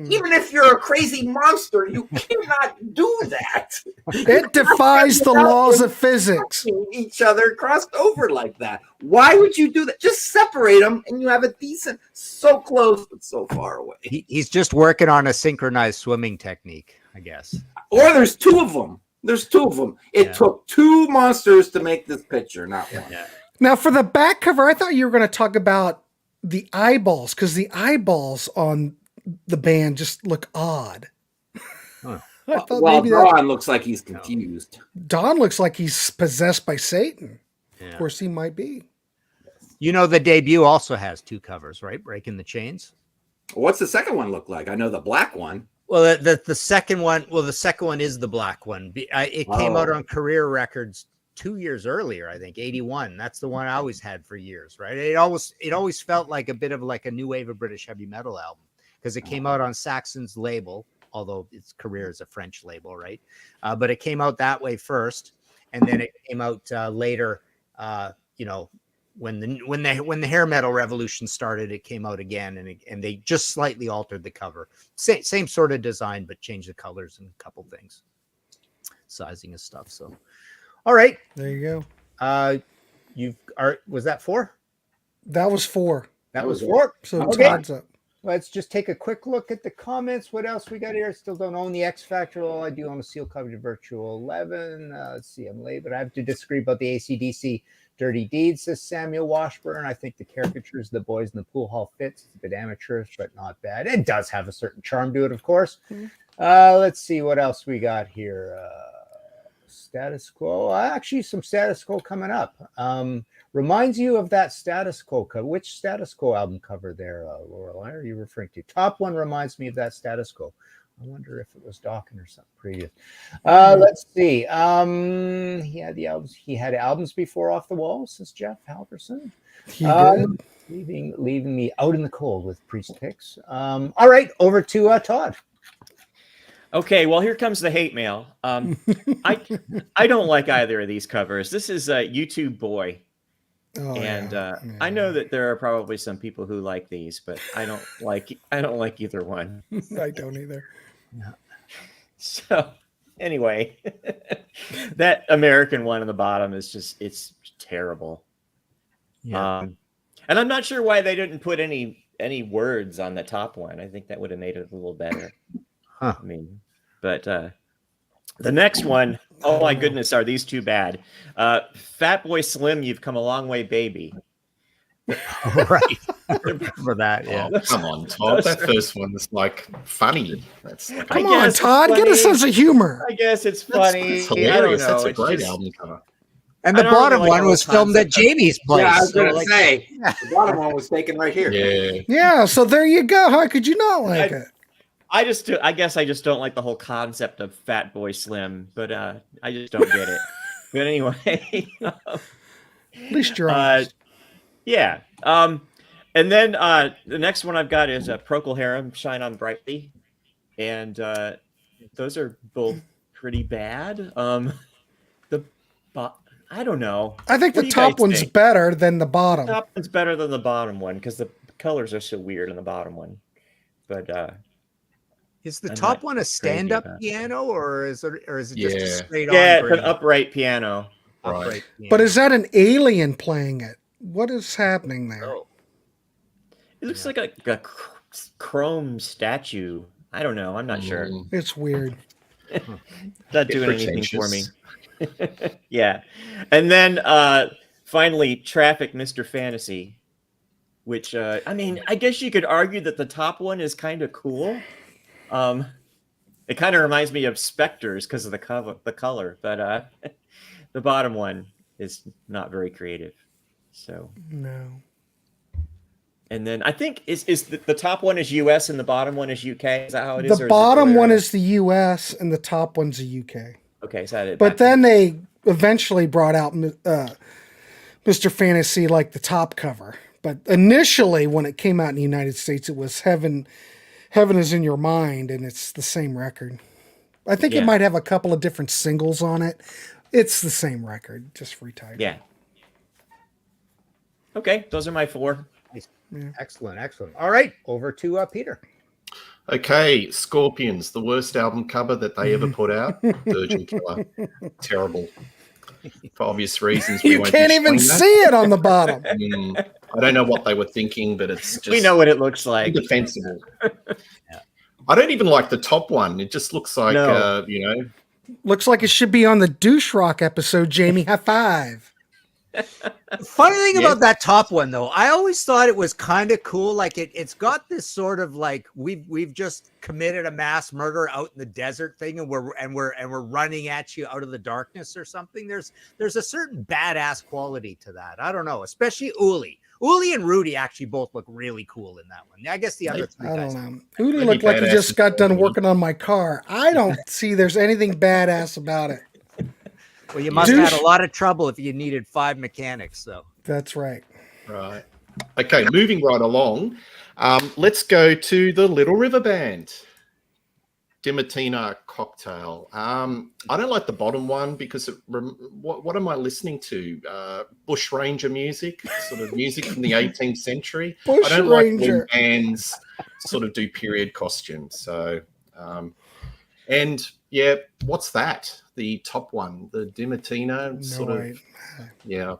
even if you're a crazy monster, you cannot do that. It defies the laws of physics. Each other crossed over like that. Why would you do that? Just separate them and you have a decent, so close, but so far away. He's just working on a synchronized swimming technique, I guess. Or there's two of them. There's two of them. It took two monsters to make this picture, not one. Yeah. Now, for the back cover, I thought you were going to talk about the eyeballs, because the eyeballs on the band just look odd. Huh. I thought Well, maybe Ron looks like he's confused. Don looks like he's possessed by Satan. Yeah. Of course, he might be. You know, the debut also has two covers, right? Breaking the Chains. What's the second one look like? I know the black one. Well, the second one. Well, the second one is the black one. It came out on Career Records 2 years earlier, I think, 81. That's the one I always had for years, right? It always felt like a bit of like a new wave of British heavy metal album because it came out on Saxon's label, although its Career is a French label, right? But it came out that way first, and then it came out later. You know, when the hair metal revolution started, it came out again, and they just slightly altered the cover. Same sort of design, but changed the colors and a couple things, sizing and stuff. So, all right, There you go. was that 4? That was 4. That was 4. So Okay. Todd's up. Let's just take a quick look at the comments. What else we got here? Still don't own the X Factor. All I do own a seal covered Virtual 11. Let's see, I'm late, but I have to disagree about the AC/DC Dirty Deeds, says Samuel Washburn. I think the caricatures of the boys in the pool hall fits. It's a bit amateurish, but not bad. It does have a certain charm to it, of course. Let's see what else we got here. Status Quo. Actually, some Status Quo coming up. Reminds you of that Status Quo cover. Which Status Quo album cover there, Lorelei, are you referring to? Top one reminds me of that Status Quo. I wonder if it was Dawkins or something previous. Let's see. He had the albums. He had albums before Off the Wall, says Jeff Halvarson. He did. Leaving me out in the cold with priest picks. All right, over to Todd. Okay, well, here comes the hate mail. I don't like either of these covers. This is YouTube Boy. Oh, And yeah. I know that there are probably some people who like these, but I don't like either one. I don't either. So anyway, that American one on the bottom is it's terrible. Yeah. And I'm not sure why they didn't put any words on the top one. I think that would have made it a little better. Huh. I mean, but the next one, oh my goodness, are these too bad? Fat Boy Slim, you've come a long way, baby. Right. I remember that. Yeah. Oh, come on, Todd. That first one was like funny. That's like, Come I on, guess it's Todd. Get a funny. sense of humor. I guess it's that's funny. hilarious. I don't know. That's a It's great just- album cover. And I the don't really bottom like one the whole was filmed at concept of- Jamie's place. Yeah, I was So, going to like, say, the bottom one was taken right here. Yeah. Yeah, so there you go. How could you not like it? I guess I just don't like the whole concept of Fat Boy Slim, but I just don't get it. But anyway, At least you're honest. yeah. And then the next one I've got is Procol Harum, Shine On Brightly, and those are both pretty bad. I don't know. I think What the do you top guys one's think? better than the bottom. The top one's better than the bottom one because the colors are so weird on the bottom one. But is the I'm top not one a crazy stand-up about it. piano, or is it just a Yeah. straight on? yeah, it's an version? upright piano. Right. Upright piano. But is that an alien playing it? What is happening there? Oh. It looks like a chrome statue. I don't know. I'm not sure. Mm. It's weird. Not doing anything for me. Pretentious. Yeah. And then finally, Traffic Mr. Fantasy, which I mean, I guess you could argue that the top one is kind of cool. It kind of reminds me of Spectres because of the color, but the bottom one is not very creative. So, No. and then I think is the top one is US and the bottom one is UK. Is that how it is? or The is it bottom other one way is the US and the top one's the UK. okay. Is that it? But then they eventually brought out Mr. Fantasy like the top cover. But initially, when it came out in the United States, it was Heaven is in Your Mind, and it's the same record. I think Yeah. it might have a couple of different singles on it, It's the same record, just retitled. Yeah. Okay, those are my 4. Yeah. Excellent, excellent. All right, over to Peter. Okay, Scorpions, the worst album cover that they ever put out. Virgin Killer. Terrible. For obvious reasons. You can't even see it on the bottom. I don't know what they were thinking, but it's just... We know what it looks like. Indefensible. Yeah. I don't even like the top one. It just looks like, Looks like it should be on the Douche Rock episode, Jamie. High five. Funny thing about that top one, though, I always thought it was kind of cool. Like it's got this sort of like we've just committed a mass murder out in the desert thing, and we're running at you out of the darkness or something. There's a certain badass quality to that. I don't know, especially Uli. Uli and Rudy actually both look really cool in that one. I guess the other three guys. I don't know. Uli looked like he just got done working on my car. I don't see there's anything badass about it. Well, you must have had a lot of trouble if you needed 5 mechanics, though. That's right. Right. Okay, moving right along. Let's go to the Little River Band. Dimatina Cocktail. I don't like the bottom one because what am I listening to? Bush Ranger music, sort of music from the 18th century. I don't like when bands sort of do period costumes. So, and yeah, what's that? The top one, the Dimatina sort of. Yeah,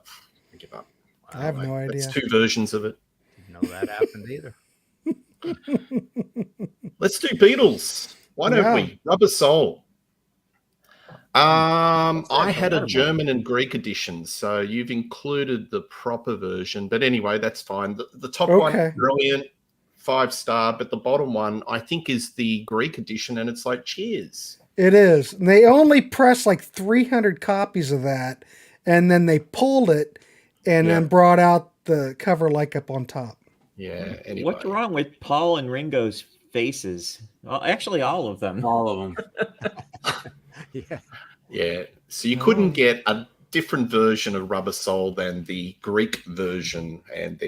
I give up. I have no idea. It's 2 versions of it. Didn't know that happened either. Let's do Beatles. Why don't we? Rubber Soul. I had a German and Greek edition, so you've included the proper version. But anyway, that's fine. The top one, brilliant, 5-star. But the bottom one, I think, is the Greek edition, and it's like, cheers. It is. And they only pressed like 300 copies of that, and then they pulled it and then brought out the cover like up on top. Yeah. Anyway. What's wrong with Paul and Ringo's faces? Well, actually, all of them. All of them. Yeah. So you couldn't get a different version of Rubber Soul than the Greek version, and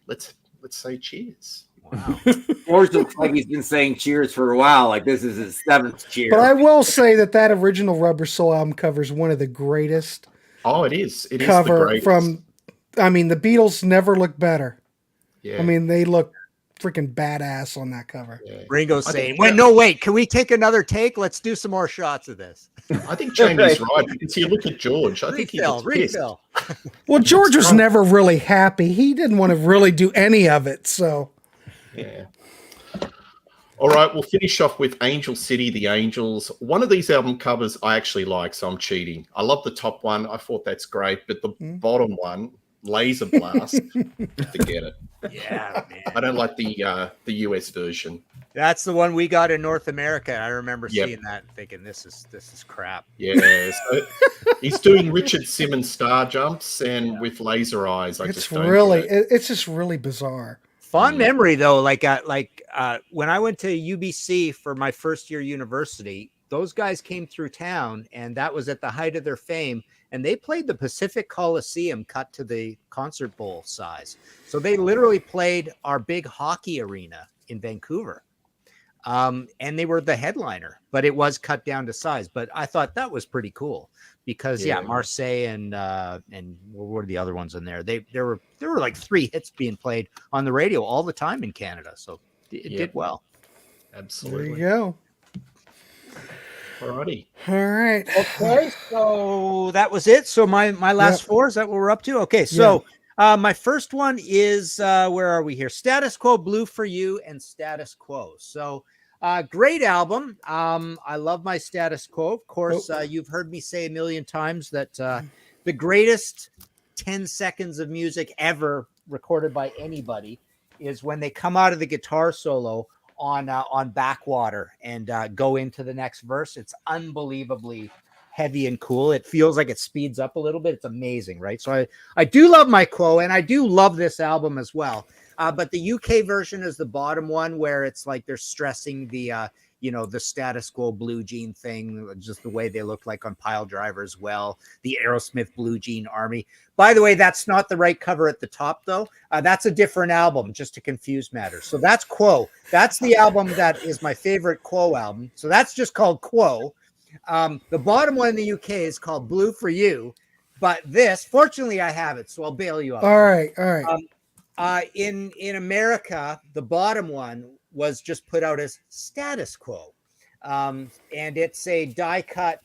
let's say cheers. Wow. George looks like he's been saying cheers for a while. Like this is his 7th cheer. But I will say that original Rubber Soul album cover is one of the greatest. Oh, it is. It cover is the greatest. From. I mean, the Beatles never look better. Yeah. I mean, they look freaking badass on that cover. Yeah. Ringo's saying, wait, can we take another take? Let's do some more shots of this. I think Jamie's right, because you look at George. I think he gets pissed. Well, George was never really happy. He didn't want to really do any of it, so. Yeah. All right, we'll finish off with Angel City, The Angels. One of these album covers I actually like, so I'm cheating. I love the top one. I thought that's great, but the bottom one, Laser Blast, forget it. Yeah, man. I don't like the US version. That's the one we got in North America. I remember seeing that and thinking, this is crap. Yeah, so he's doing Richard Simmons star jumps and with laser eyes. It's just really bizarre. Fond memory though, like when I went to UBC for my first year university, those guys came through town, and that was at the height of their fame. And they played the Pacific Coliseum cut to the concert bowl size. So they literally played our big hockey arena in Vancouver. And they were the headliner, but it was cut down to size. But I thought that was pretty cool because Marseille and what were the other ones in there? There were like 3 hits being played on the radio all the time in Canada. So it did well. Absolutely. There you go. Alrighty. All right. Okay, so that was it. So my last 4, is that what we're up to? Okay, so my first one is where are we here? Status Quo, Blue for You, and Status Quo. So great album. I love my Status Quo. Of course, you've heard me say a million times that the greatest 10 seconds of music ever recorded by anybody is when they come out of the guitar solo on Backwater and go into the next verse. It's unbelievably heavy and cool. It feels like it speeds up a little bit. It's amazing, right? So I do love my Quo, and I do love this album as well. But the UK version is the bottom one, where it's like they're stressing the the Status Quo blue jean thing, just the way they look like on Pile Driver as well. The Aerosmith Blue Jean Army. By the way, that's not the right cover at the top, though. That's a different album, just to confuse matters. So that's Quo. That's the album that is my favorite Quo album. So that's just called Quo. The bottom one in the UK is called Blue for You, but this, fortunately, I have it, so I'll bail you out. All right. In America, the bottom one was just put out as Status Quo, and it's a die cut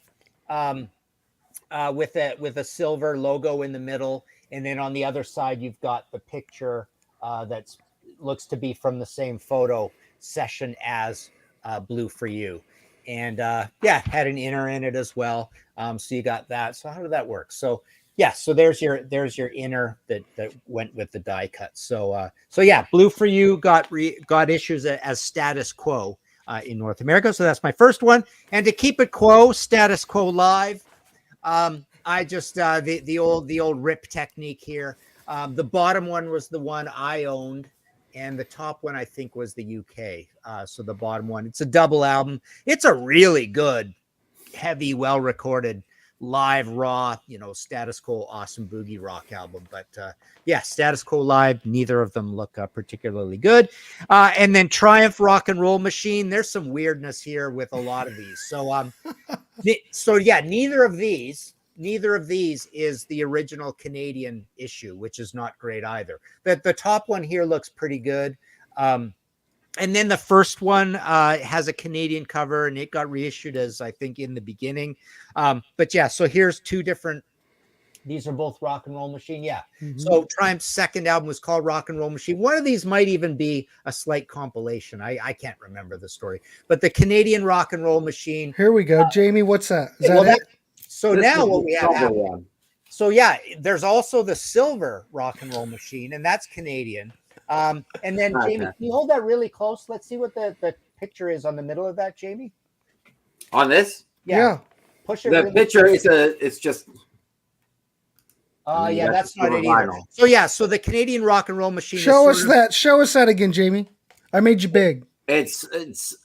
with a silver logo in the middle, and then on the other side you've got the picture that looks to be from the same photo session as Blue for You, and had an inner in it as well. So you got that. So how did that work? So so there's your inner that went with the die cut. So Blue for You got issues as Status Quo in North America. So that's my first one. And to keep it quo, Status Quo Live. I just the old rip technique here. The bottom one was the one I owned, and the top one I think was the UK. So the bottom one, it's a double album. It's a really good, heavy, well recorded, live, raw, Status Quo awesome boogie rock album. But Status Quo Live, neither of them look particularly good. And then Triumph Rock and Roll Machine. There's some weirdness here with a lot of these. So neither of these is the original Canadian issue, which is not great either. The top one here looks pretty good. And then the first one has a Canadian cover, and it got reissued as, I think, in the beginning. So here's two different. These are both Rock and Roll Machine. Yeah. Mm-hmm. So Triumph's second album was called Rock and Roll Machine. One of these might even be a slight compilation. I can't remember the story. But the Canadian Rock and Roll Machine. Here we go. Jamie, what's that? Is that it? So this now what we have. So there's also the silver Rock and Roll Machine, and that's Canadian. And then Jamie, can you hold that really close? Let's see what the picture is on the middle of that, Jamie. On this? Yeah. Push it. The really picture close. it's just. That's not it either. So the Canadian Rock and Roll Machine. Show us that again, Jamie. I made you big. It's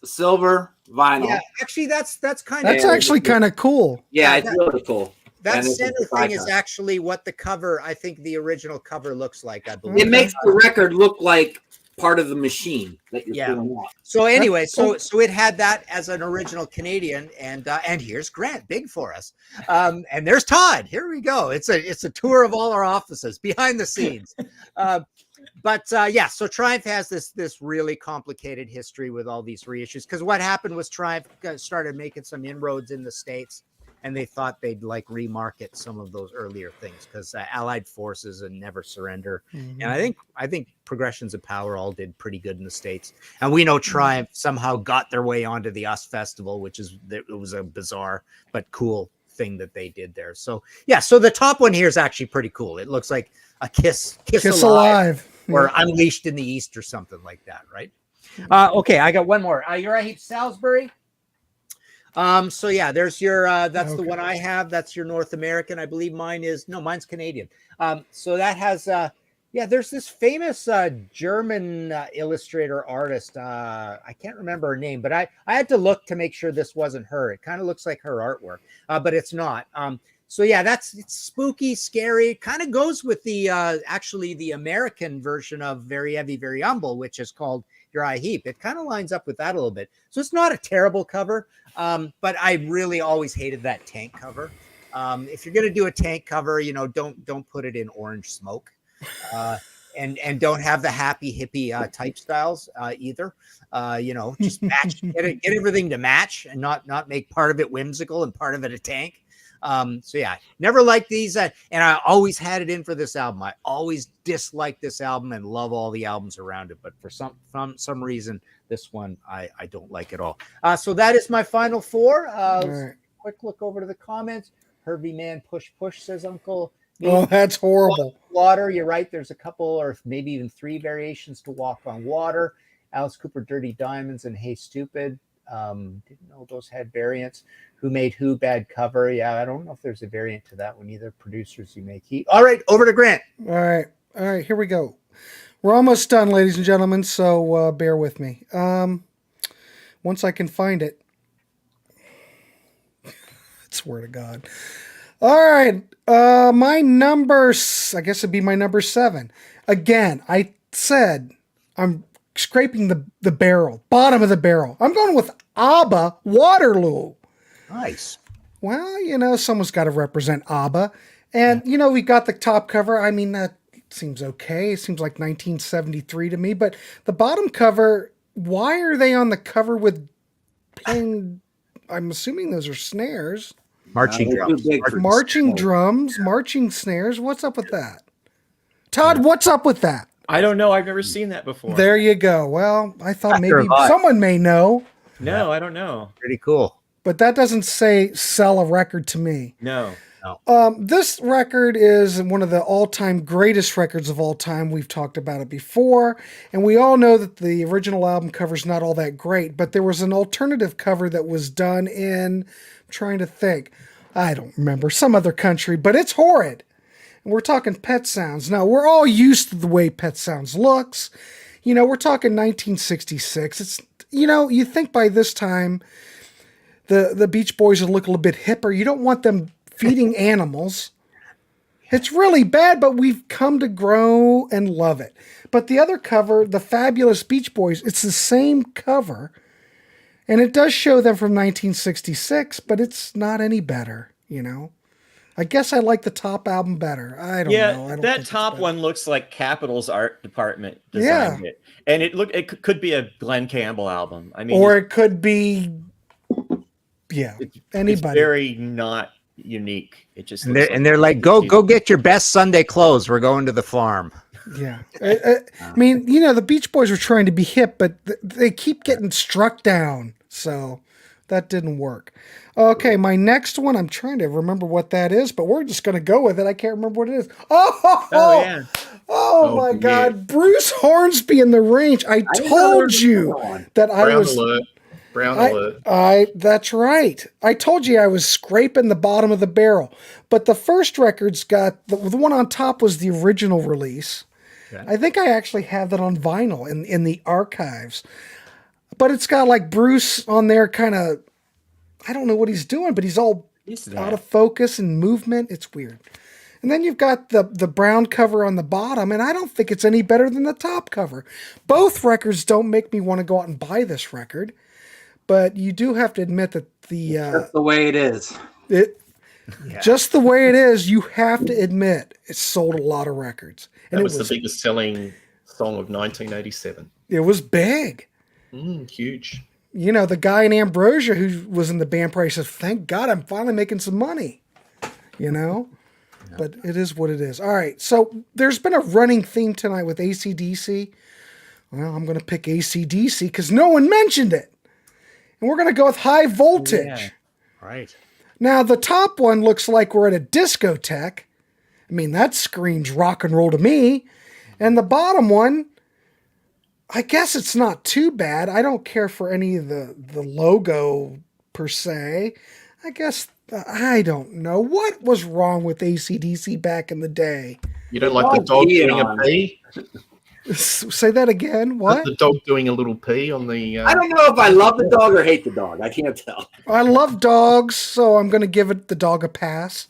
silver vinyl. Yeah, actually, that's kind of. That's actually kind of cool. Yeah, it's really cool. That center thing is actually what the cover, I think the original cover looks like, I believe. It makes the record look like part of the machine that you're pulling off. So anyway, so it had that as an original Canadian, and here's Grant, big for us. And there's Todd. Here we go. It's a tour of all our offices behind the scenes. So Triumph has this really complicated history with all these reissues, because what happened was Triumph started making some inroads in the States, and they thought they'd remarket some of those earlier things, because Allied Forces and Never Surrender. Mm-hmm. And I think Progressions of Power all did pretty good in the States. And we know Triumph somehow got their way onto the US Festival, it was a bizarre but cool thing that they did there. So so the top one here is actually pretty cool. It looks like a Kiss Alive. Or Unleashed in the East or something like that, right? Okay, I got one more. You're right, Salisbury. There's your that's the one I have. That's your North American. I believe mine's Canadian. So that has there's this famous German illustrator artist. I can't remember her name, but I had to look to make sure this wasn't her. It kind of looks like her artwork, but it's not. It's spooky, scary. It kind of goes with the actually the American version of Very Heavy, Very Humble, which is called Your Eye Heap. It kind of lines up with that a little bit. So it's not a terrible cover, but I really always hated that tank cover. If you're gonna do a tank cover, don't put it in orange smoke, and don't have the happy hippie type styles either. Just match, get everything to match, and not make part of it whimsical and part of it a tank. Never liked these, and I always had it in for this album. I always disliked this album and love all the albums around it, but for some reason, this one I don't like at all. So that is my final four. Right. Quick look over to the comments. Herbie Man Push says Uncle. Oh, that's horrible. Water, you're right. There's a couple or maybe even three variations to Walk on Water. Alice Cooper, Dirty Diamonds, and Hey Stupid. Didn't know those had variants. Who Made Who, Bad Cover. Yeah, I don't know if there's a variant to that one either. Producers You May Keep. All right, over to Grant. All right, here we go. We're almost done, ladies and gentlemen, so bear with me. Once I can find it. Swear to God. All right, my numbers, I guess it'd be my number 7. Again, I said I'm scraping the barrel, bottom of the barrel. I'm going with ABBA, Waterloo. Nice. well, someone's got to represent ABBA. And, we got the top cover. I mean, that seems okay. It seems like 1973 to me. But the bottom cover, why are they on the cover with playing, I'm assuming those are snares. Marching drums. Marching snares. What's up with that? Todd, what's up with that? I don't know. I've never seen that before. There you go. Well, I thought After maybe live. someone may know. No, I don't know. Pretty cool. But that doesn't say sell a record to me. No. This record is one of the all-time greatest records of all time. We've talked about it before. And we all know that the original album cover is not all that great. But there was an alternative cover that was done in, I'm trying to think, I don't remember, some other country. But it's horrid. And we're talking Pet Sounds. Now, we're all used to the way Pet Sounds looks. We're talking 1966. It's, you think by this time the Beach Boys would look a little bit hipper. You don't want them feeding animals. It's really bad, but we've come to grow and love it. But the other cover, the Fabulous Beach Boys, it's the same cover. And it does show them from 1966, but it's not any better, I guess I like the top album better. I don't know. I don't that think top it's one looks like Capitol's art department designed it. And it could be a Glenn Campbell album. I mean, or it could be, anybody. It's very not unique. It just And they're like, go get your best Sunday clothes. We're going to the farm. Yeah. I mean, the Beach Boys were trying to be hip, but they keep getting struck down. So that didn't work. Okay, my next one, I'm trying to remember what that is, but we're just going to go with it. I can't remember what it is. yeah. Oh my God. Bruce Hornsby in the range. I told you that I was... Brown alert. That's right. I told you I was scraping the bottom of the barrel. But the first record's got, the one on top was the original release. Okay. I think I actually have that on vinyl in the archives. But it's got like Bruce on there kind of, I don't know what he's doing, but he's all out of focus and movement. It's weird. And then you've got the brown cover on the bottom, and I don't think it's any better than the top cover. Both records don't make me want to go out and buy this record. But you do have to admit that that's the way it is. Just the way it is, you have to admit it sold a lot of records. And that was the biggest selling song of 1987. It was big. Huge. The guy in Ambrosia who was in the band probably says, thank God I'm finally making some money. But it is what it is. All right, so there's been a running theme tonight with AC/DC. Well, I'm going to pick AC/DC because no one mentioned it. And we're going to go with High Voltage. Yeah. Right. Now, the top one looks like we're at a discotheque. I mean, that screams rock and roll to me. And the bottom one, I guess it's not too bad. I don't care for any of the logo per se. I guess, I don't know. What was wrong with AC/DC back in the day? You don't like the dog doing a pee? Say that again. What? The dog doing a little pee on the... I don't know if I love the dog or hate the dog. I can't tell. I love dogs, so I'm going to give the dog a pass.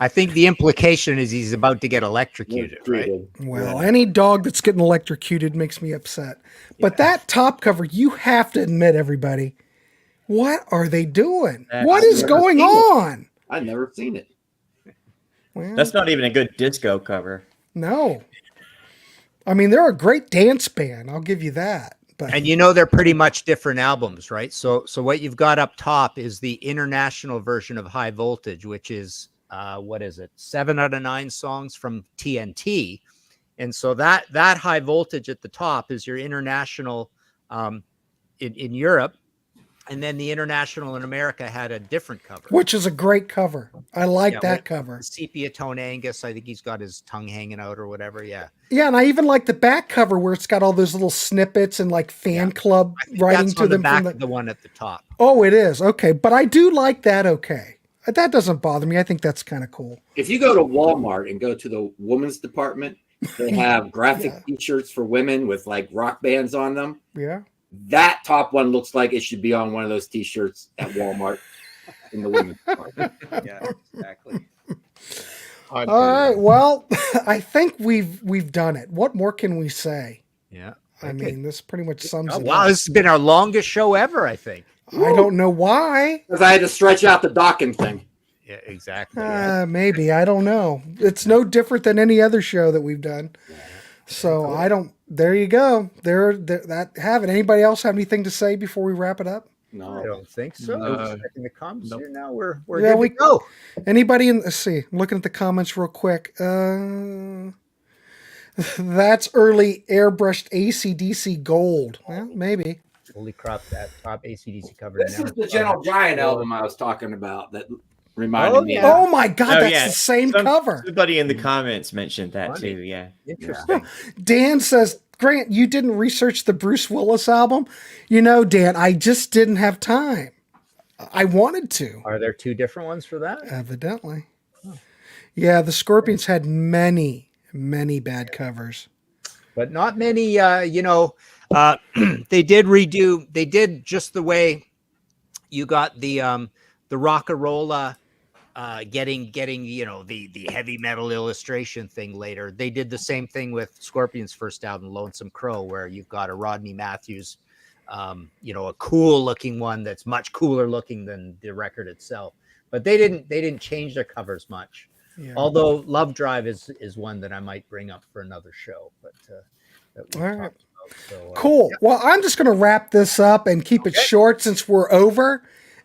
I think the implication is he's about to get electrocuted, right? Well, any dog that's getting electrocuted makes me upset. But that top cover, you have to admit, everybody, what are they doing? What is going on? I've never seen it. Well, that's not even a good disco cover. No. I mean, they're a great dance band. I'll give you that. But and they're pretty much different albums, right? So what you've got up top is the international version of High Voltage, which is, 7 out of 9 songs from TNT. And so that High Voltage at the top is your international in Europe. And then the international in America had a different cover. Which is a great cover. I like that cover. Sepia Tone Angus. I think he's got his tongue hanging out or whatever. Yeah. Yeah, and I even like the back cover where it's got all those little snippets and like fan club writing to them. Back of the one at the top. Oh, it is. Okay. But I do like that. Okay. That doesn't bother me. I think that's kind of cool. If you go to Walmart and go to the women's department, they have graphic t-shirts for women with like rock bands on them. Yeah. That top one looks like it should be on one of those t-shirts at Walmart in the women's department. Yeah, exactly. All right. Well, I think we've done it. What more can we say? Yeah. I mean, this pretty much sums it wow, up. this has been our longest show ever, I think. I don't know why. Because I had to stretch out the docking thing. Yeah, exactly. Yeah. Maybe, I don't know. It's no different than any other show that we've done. So I don't. There you go. There. That have it. Anybody else have anything to say before we wrap it up? I No. don't think so. No. Checking the comments Nope. here now. We're Yeah, good to go. Anybody in? Let's see. I'm looking at the comments real quick. That's early airbrushed AC/DC gold. Well, maybe. Holy crap! That top AC/DC cover. This now. is the Gentle Giant album I was talking about that reminded Oh, me yeah. Oh my God, Oh, that's yeah. the same cover. Somebody in the comments mentioned that Funny. too. Yeah. Interesting. Dan says, Grant, you didn't research the Bruce Willis album. You know, Dan, I just didn't have time. I wanted to, Are there two different ones for that? evidently. Yeah, the Scorpions had many bad covers. But not many. They did just the way you got the Rockarola getting the heavy metal illustration thing later. They did the same thing with Scorpions' first album, Lonesome Crow, where you've got a Rodney Matthews, a cool looking one that's much cooler looking than the record itself. But they didn't change their covers much. Yeah. Although Love Drive is one that I might bring up for another show, but that we've All right. talked about. So, Cool. Well, I'm just going to wrap this up and keep it short since we're over.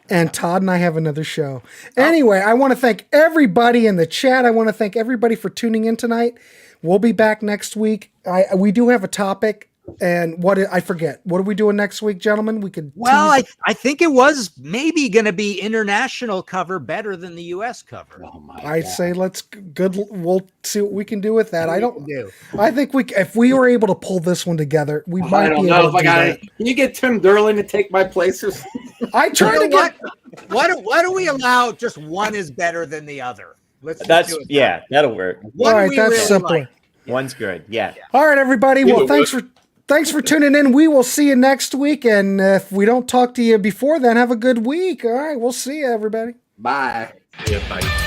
And Todd and I have another show. Anyway, I want to thank everybody in the chat. I want to thank everybody for tuning in tonight. We'll be back next week. We do have a topic. And I forget. What are we doing next week, gentlemen? We could. Well, tease- I think it was maybe going to be international cover better than the U.S. cover. Oh my I'd God. say we'll see what we can do with that. I don't. do. I think if we were able to pull this one together, we I might don't be know able if to I do got that. it. Can you get Tim Durlin to take my place or something? I try to You know get. Why do we allow just one is better than the other? Let's just That's do it yeah. That'll work. One All right, we that's really simpler. like. One's good. Yeah. All right, everybody. Either Well, thanks for tuning in. We will see you next week. And if we don't talk to you before then, have a good week. All right, we'll see you, everybody. Bye. Yeah, bye.